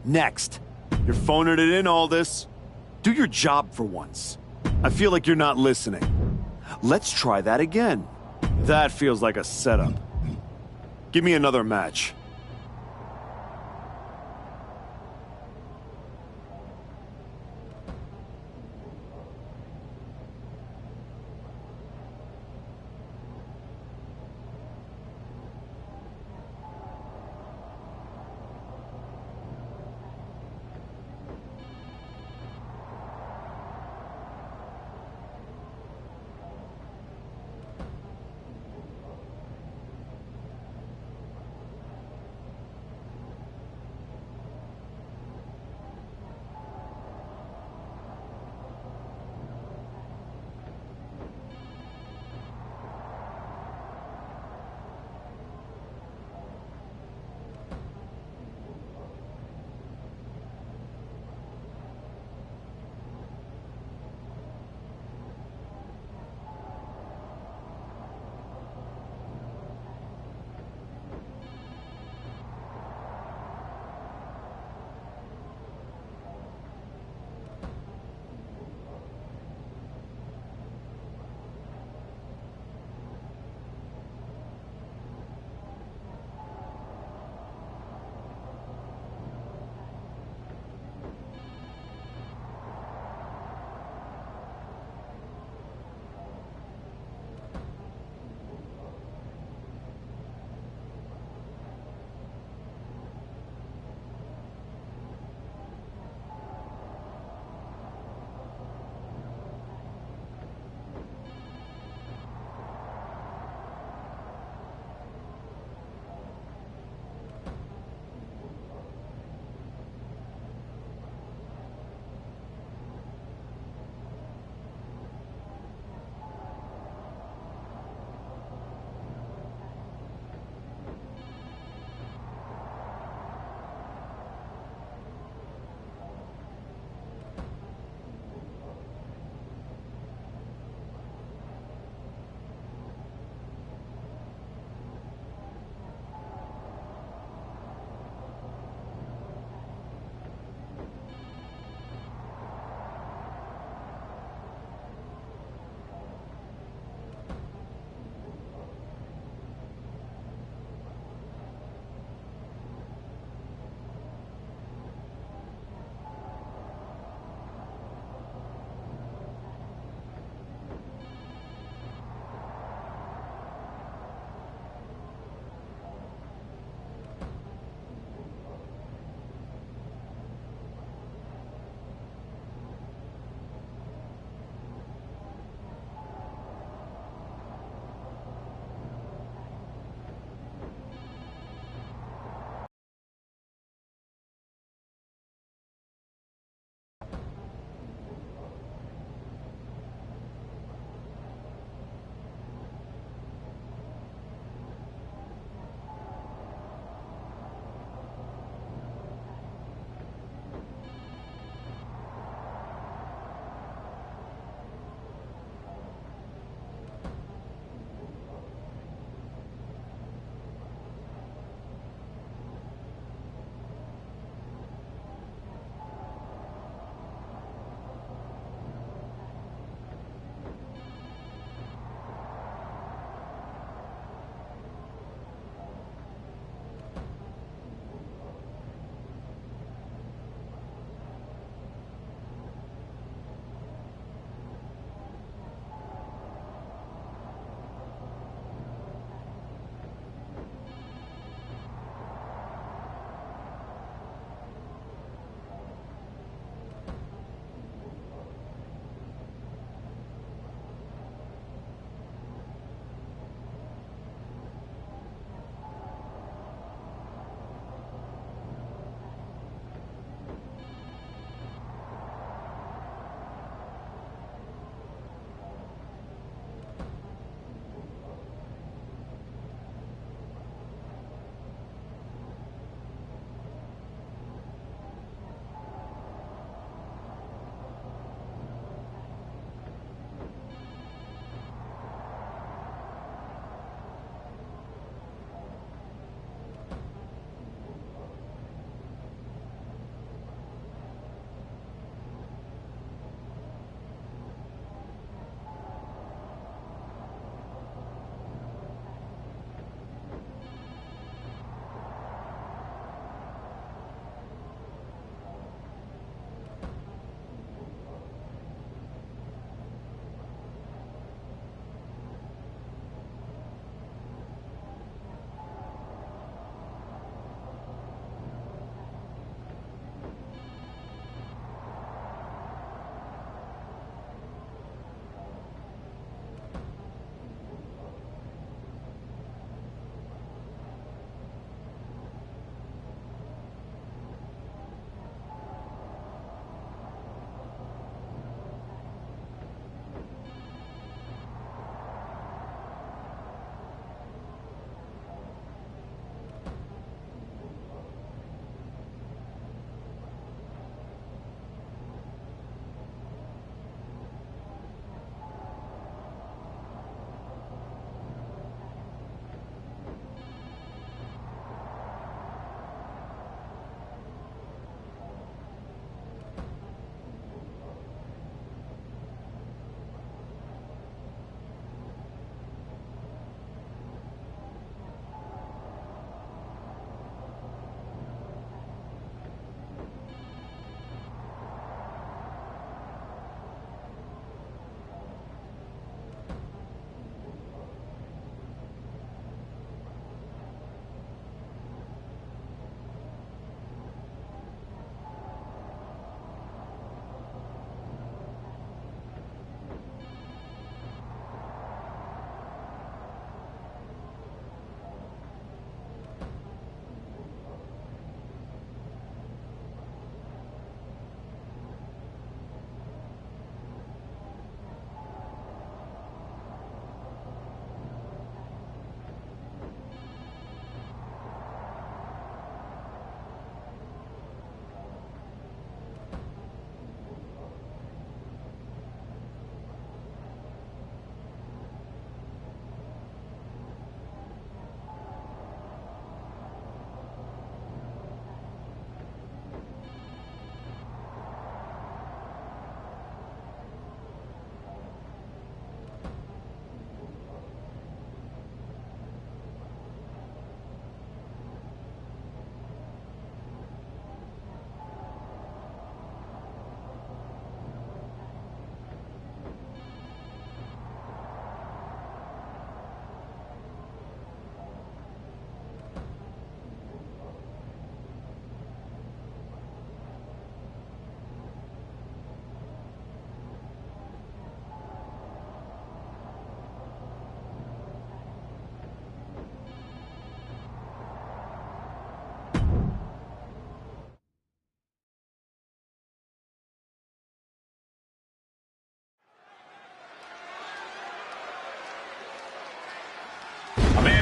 Next. You're phoning it in, all this. Do your job for once. I feel like you're not listening. Let's try that again. That feels like a setup. Give me another match.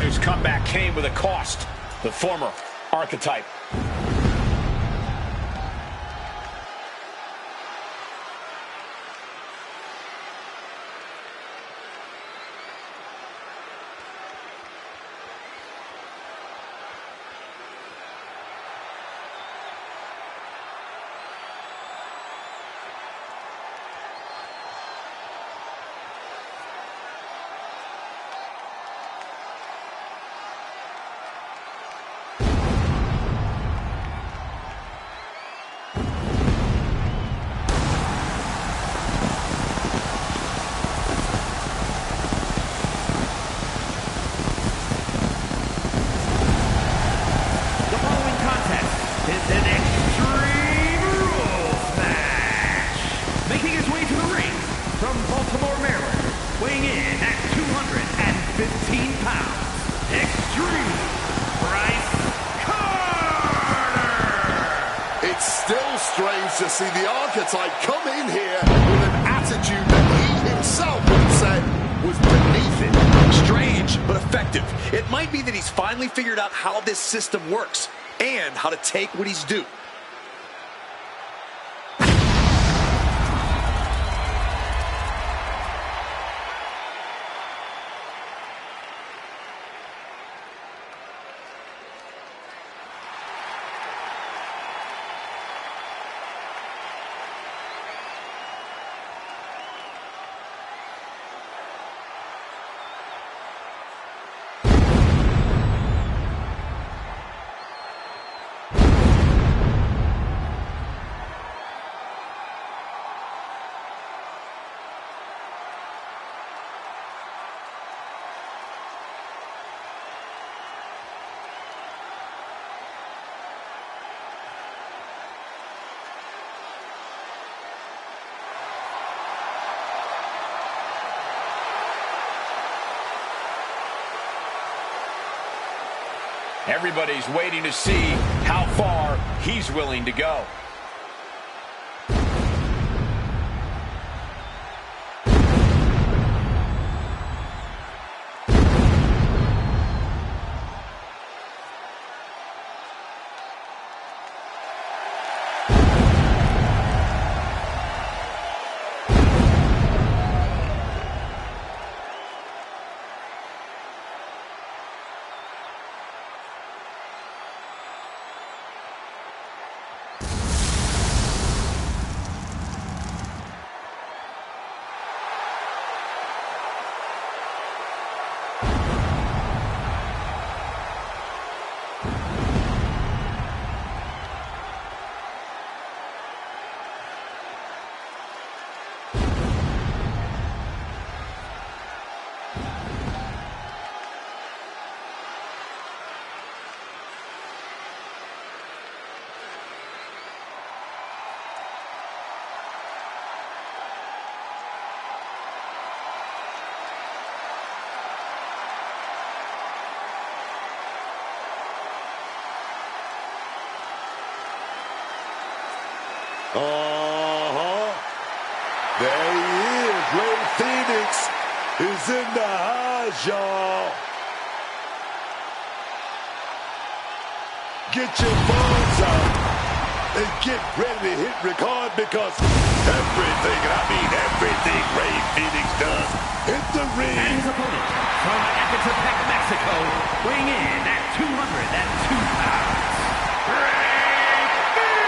whose comeback came with a cost. The former archetype. To see the archetype come in here with an attitude that he himself would have said was beneath it. Strange, but effective. It might be that he's finally figured out how this system works and how to take what he's due. Everybody's waiting to see how far he's willing to go. There he is. Ray Phoenix is in the house, y'all. Get your phones out and get ready to hit record because everything, and I mean everything Ray Phoenix does in the ring. And his opponent from Ecatepec, Mexico, weighing in at 202 pounds, Ray Phoenix!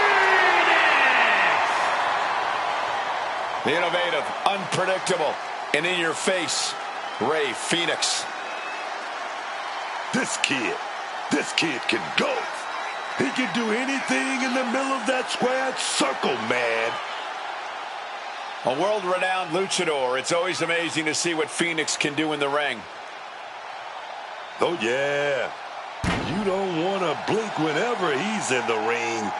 The innovative, unpredictable, and in-your-face Ray Phoenix. This kid can go. He can do anything in the middle of that squared circle, man. A world-renowned luchador. It's always amazing to see what Phoenix can do in the ring. Oh, yeah. You don't want to blink whenever he's in the ring.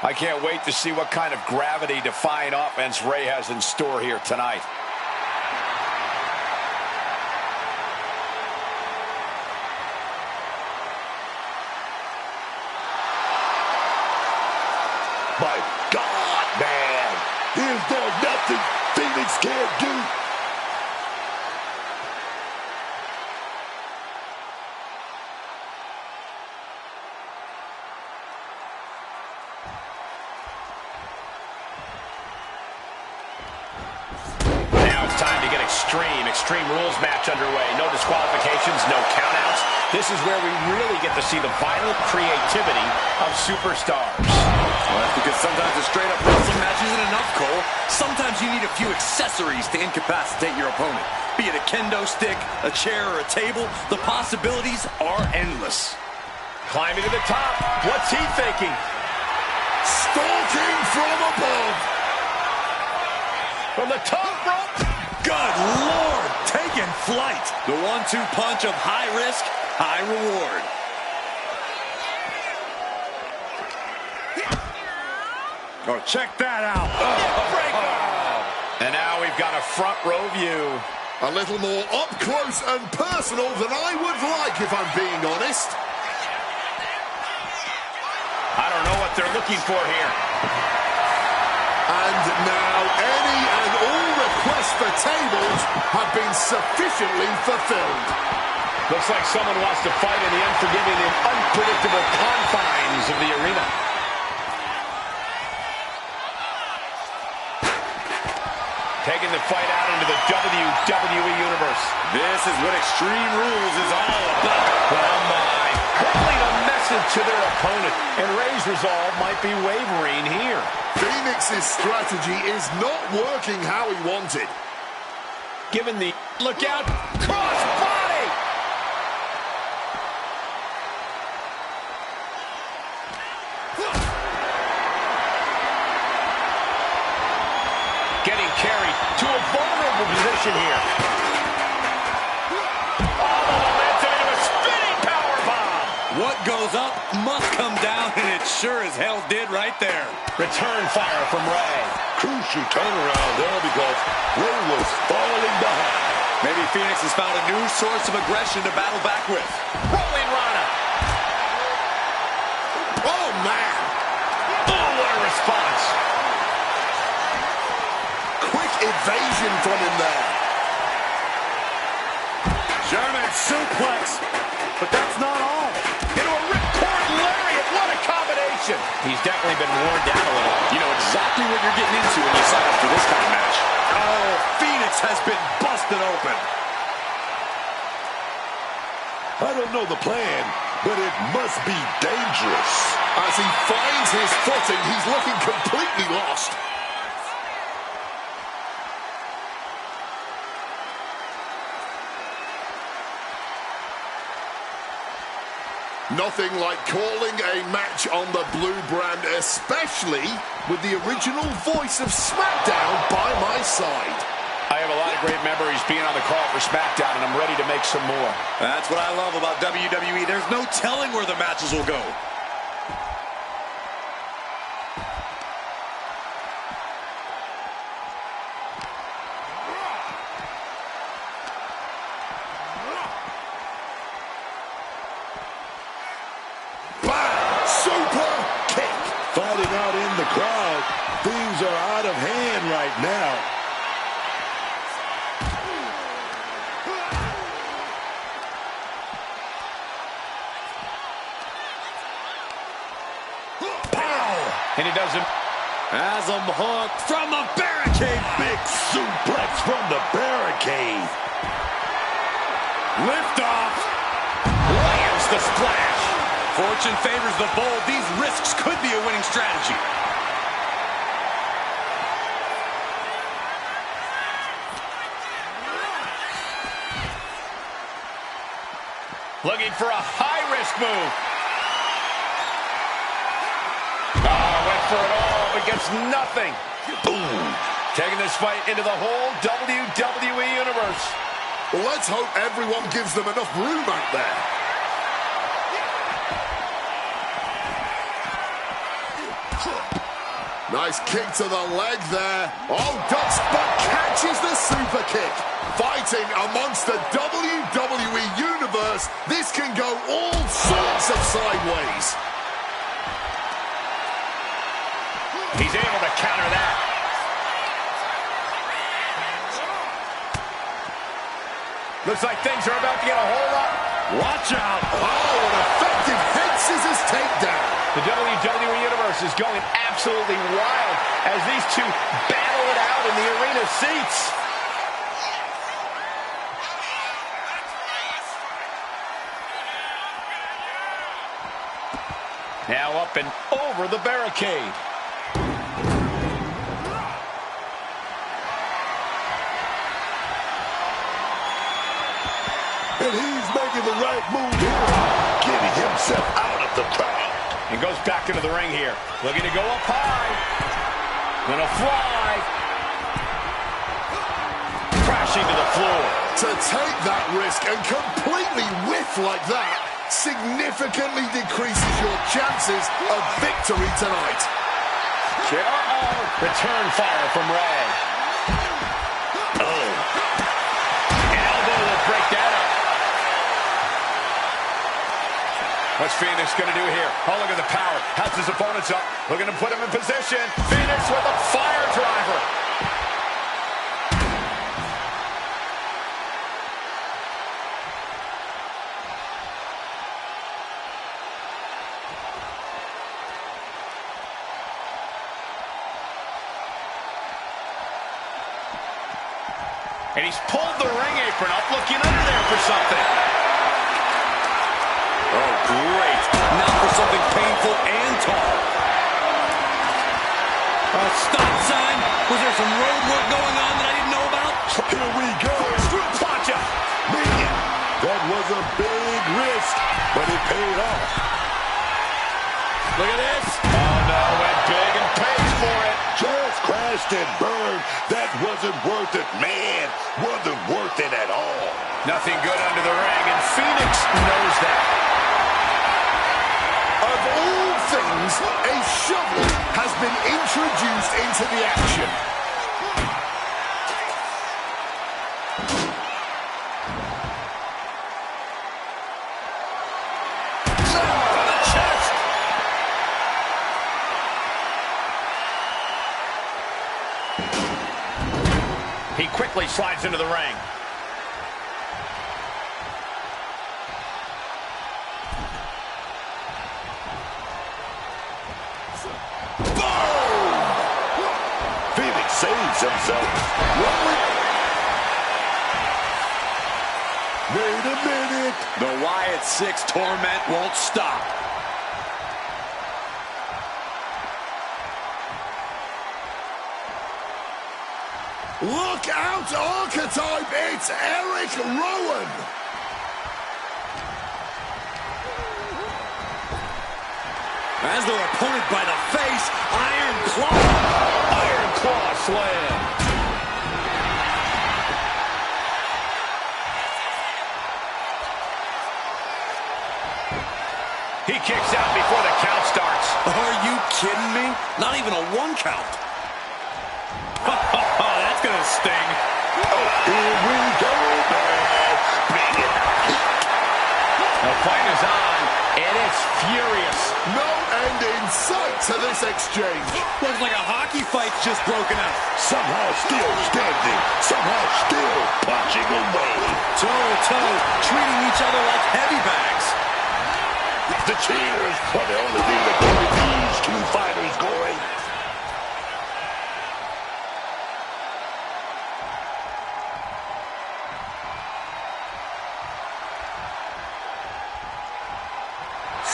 I can't wait to see what kind of gravity-defying offense Ray has in store here tonight. My God, man. Is there nothing Phoenix can't do? Extreme Rules match underway. No disqualifications, no countouts. This is where we really get to see the violent creativity of superstars. Well, that's because sometimes a straight-up wrestling match isn't enough, Cole. Sometimes you need a few accessories to incapacitate your opponent. Be it a kendo stick, a chair, or a table, the possibilities are endless. Climbing to the top. What's he thinking? Stalking from above. From the top rope. Good Lord, taking flight. The 1-2 punch of high risk, high reward. Oh, check that out. And now we've got a front row view. A little more up close and personal than I would like, if I'm being honest. I don't know what they're looking for here. And now any and all requests for tables have been sufficiently fulfilled. Looks like someone wants to fight in the unforgiving and unpredictable confines of the arena. Taking the fight out into the WWE Universe. This is what Extreme Rules is all about. Oh my. Hurling a message to their opponent. And Ray's resolve might be wavering here. Phoenix's strategy is not working how he wanted. Given the look out, cross body. Getting carried to a vulnerable position here. Oh, the momentum into a spinning powerbomb. What goes up must come down, and it sure as hell did right there. Return fire from Ray. Crucial turnaround there because Ray was falling behind. Maybe Phoenix has found a new source of aggression to battle back with. Rolling Rana. Oh, man. Oh, what a response. Quick evasion from him there. German suplex. But that's not all. Into a ripcord lariat. What a combination. He's definitely been worn down a little. You know exactly what you're getting into when you sign up for this kind of match. Oh, Phoenix has been busted open. I don't know the plan, but it must be dangerous. As he finds his footing, he's looking completely lost. Nothing like calling a match on the blue brand, especially with the original voice of SmackDown by my side. I have a lot of great memories being on the call for SmackDown, and I'm ready to make some more. That's what I love about WWE. There's no telling where the matches will go. Fighting out in the crowd. Things are out of hand right now. Pow! And he doesn't. As him hooked from the barricade. Big suplex from the barricade. Lift off. Lands the splash. Fortune favors the bold. These risks could be a winning strategy. Looking for a high-risk move. Went for it all, but gets nothing. Boom. Taking this fight into the whole WWE Universe. Well, let's hope everyone gives them enough room out there. Nice kick to the leg there. Oh, ducks, but catches the super kick. Fighting amongst the WWE Universe, this can go all sorts of sideways. He's able to counter that. Looks like things are about to get a whole lot. Watch out. Oh, an effective head scissors takedown. The WWE Universe is going absolutely wild as these two battle it out in the arena seats. Now up and over the barricade. And he's making the right move here, getting himself out of the crowd. And goes back into the ring here. Looking to go up high. Gonna fly. Crashing to the floor. To take that risk and completely whiff like that significantly decreases your chances of victory tonight. Return fire from Ray. Oh. An elbow will break that up. What's Phoenix going to do here? Oh, look at the power. Has his opponents up. Looking to put him in position. Phoenix with a fire driver. And he's pulled the ring apron up, looking under there for something. Oh, great. Now for something painful and tall. A stop sign. Was there some road work going on that I didn't know about? Here we go. Screw plancha. Man, that was a big risk, but it paid off. Look at this. Oh, no, went big and pays for it. Just crashed and burned. That wasn't worth it, man. Wasn't worth it at all. Nothing good under the ring, and Phoenix knows that. Of all things, a shovel has been introduced into the action. He quickly slides into the ring. Boom! Phoenix saves himself. Wait a minute. The Wyatt 6 torment won't stop. Look out, Archetype! It's Eric Rowan! As their opponent by the face, Iron Claw. Iron Claw slam. He kicks out before the count starts. Are you kidding me? Not even a 1 count. That's going to sting. Oh, here we go, man. Bring it out. The fight is on, and it's furious. No end in sight to this exchange. Looks like a hockey fight's just broken out. Somehow still standing. Somehow still punching away. Toe-to-toe, treating each other like heavy bags. The cheers are the only thing that keep these two fighters going.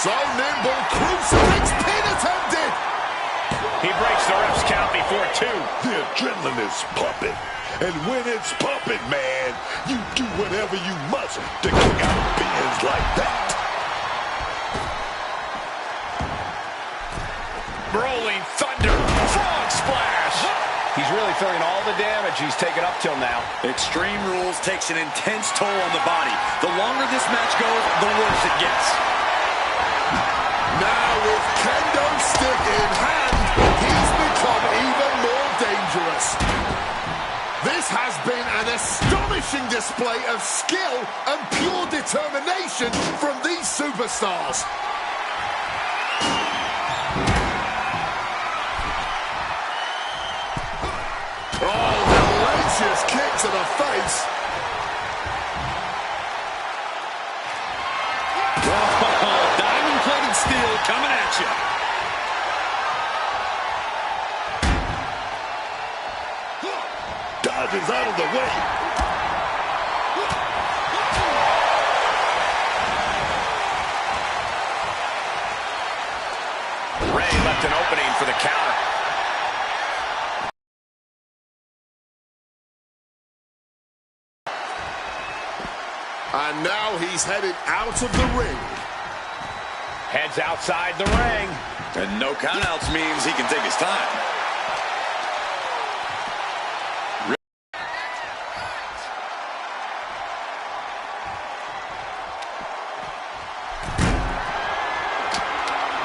So nimble, crucifix pin attempted. He breaks the ref's count before 2. The adrenaline is pumping. And when it's pumping, man, you do whatever you must to kick out pins like that. Rolling thunder, frog splash. He's really feeling all the damage he's taken up till now. Extreme Rules takes an intense toll on the body. The longer this match goes, the worse it gets. Now with kendo stick in hand, he's become even more dangerous. This has been an astonishing display of skill and pure determination from these superstars. Oh, hellacious kick to the face. Diamond-plated steel coming at you. Dodges out of the way. And now he's headed out of the ring. Heads outside the ring. And no countouts means he can take his time.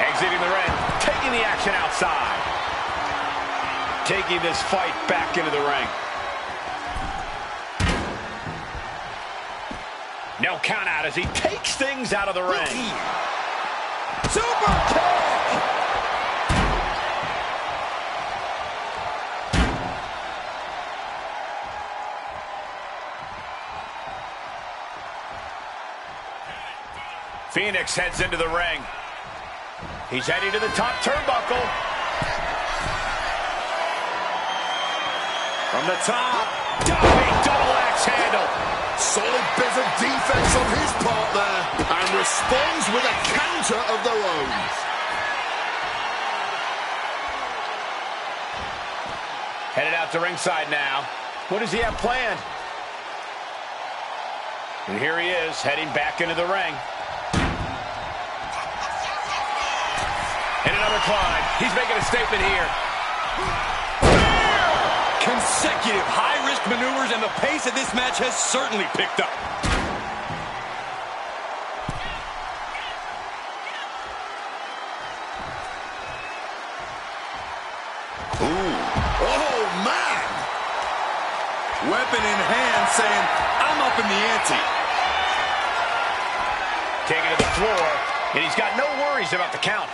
Exiting the ring, taking the action outside. Taking this fight back into the ring. No count out as he takes things out of the ring. Super kick! Phoenix heads into the ring. He's heading to the top turnbuckle. From the top, diving double axe handle. Solid bit of defense on his part there, and responds with a counter of their own. Headed out to ringside now. What does he have planned? And here he is, heading back into the ring. And another climb. He's making a statement here. Consecutive high-risk maneuvers, and the pace of this match has certainly picked up. Ooh. Oh, man! Weapon in hand, saying, I'm up in the ante. Taking to the floor, and he's got no worries about the count.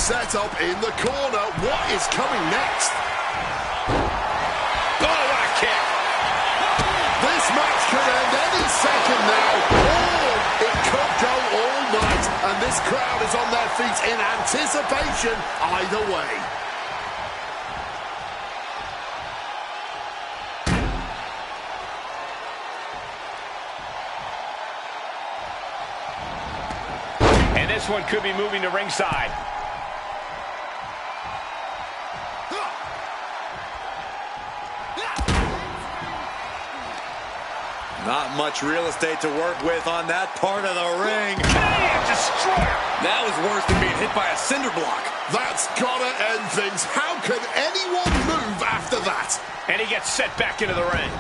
Set up in the corner. What is coming next? Oh, what a kick! This match could end any second now. Or it could go all night. And this crowd is on their feet in anticipation either way. And this one could be moving to ringside. Not much real estate to work with on that part of the ring. Canadian destroyer! That was worse than being hit by a cinder block. That's gotta end things. How can anyone move after that? And he gets set back into the ring.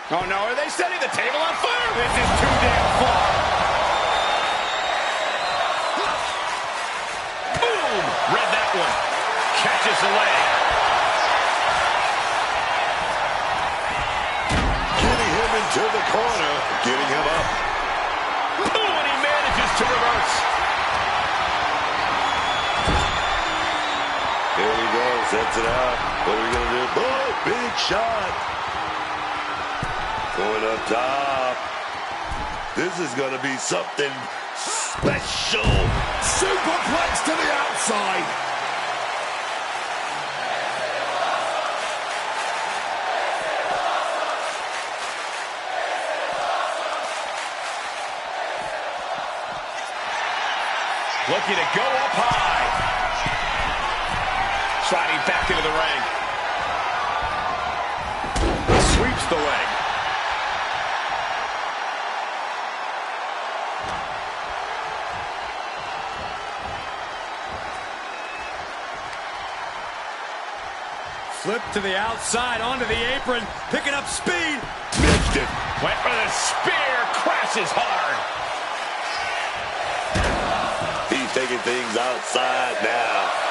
Oh no, are they setting the table on fire? This is too damn far. Boom! Read that one. Catches the leg. To the corner, getting him up. Ooh, and he manages to reverse. Here we go, sets it out. What are we going to do? Oh, big shot. Going up top. This is going to be something special. Superplex to the outside. Looking to go up high. Sliding back into the ring. Sweeps the leg. Flip to the outside, onto the apron, picking up speed. Missed it. Went for the spear, crashes hard. He's taking things outside now.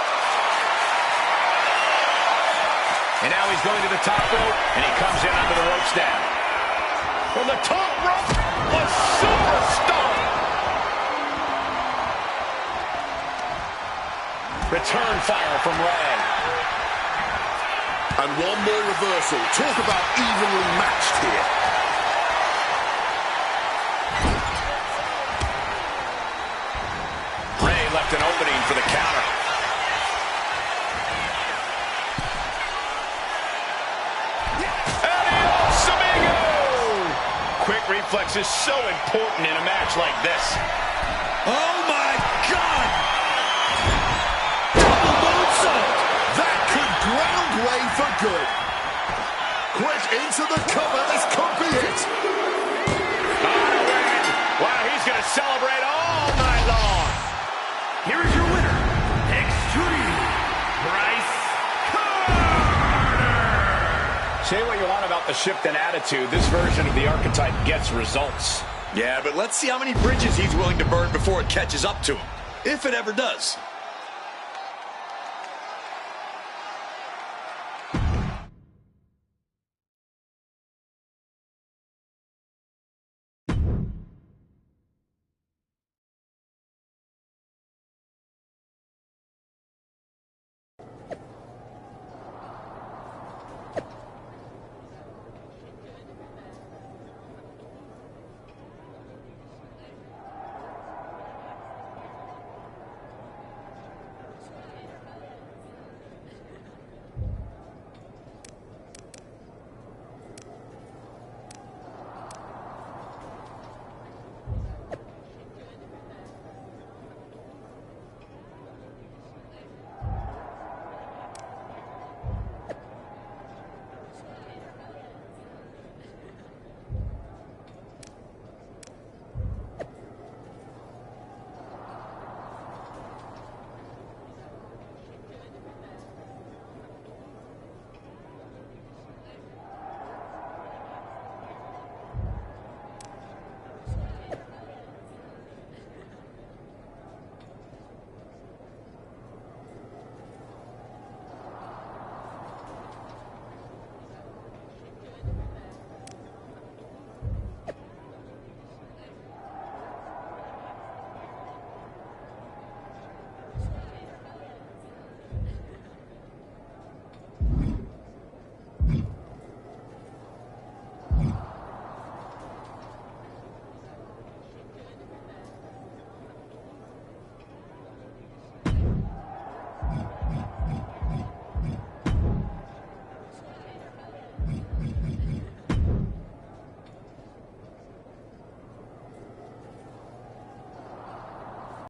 And now he's going to the top rope, and he comes in under the ropes now. From the top rope, a superstar. Return fire from Ray. And one more reversal. Talk about evenly matched here. Ray left an opening for the counter. Adios, amigo! Quick reflex is so important in a match like this. Oh, my God! Double moonsault! That could ground Ray for good. Quick into the cover. This could be it. Wow, he's going to celebrate all night long. Here is your winner, Extreme, Bryce Carter. Say what you want about the shift in attitude. This version of the archetype gets results. Yeah, but let's see how many bridges he's willing to burn before it catches up to him. If it ever does.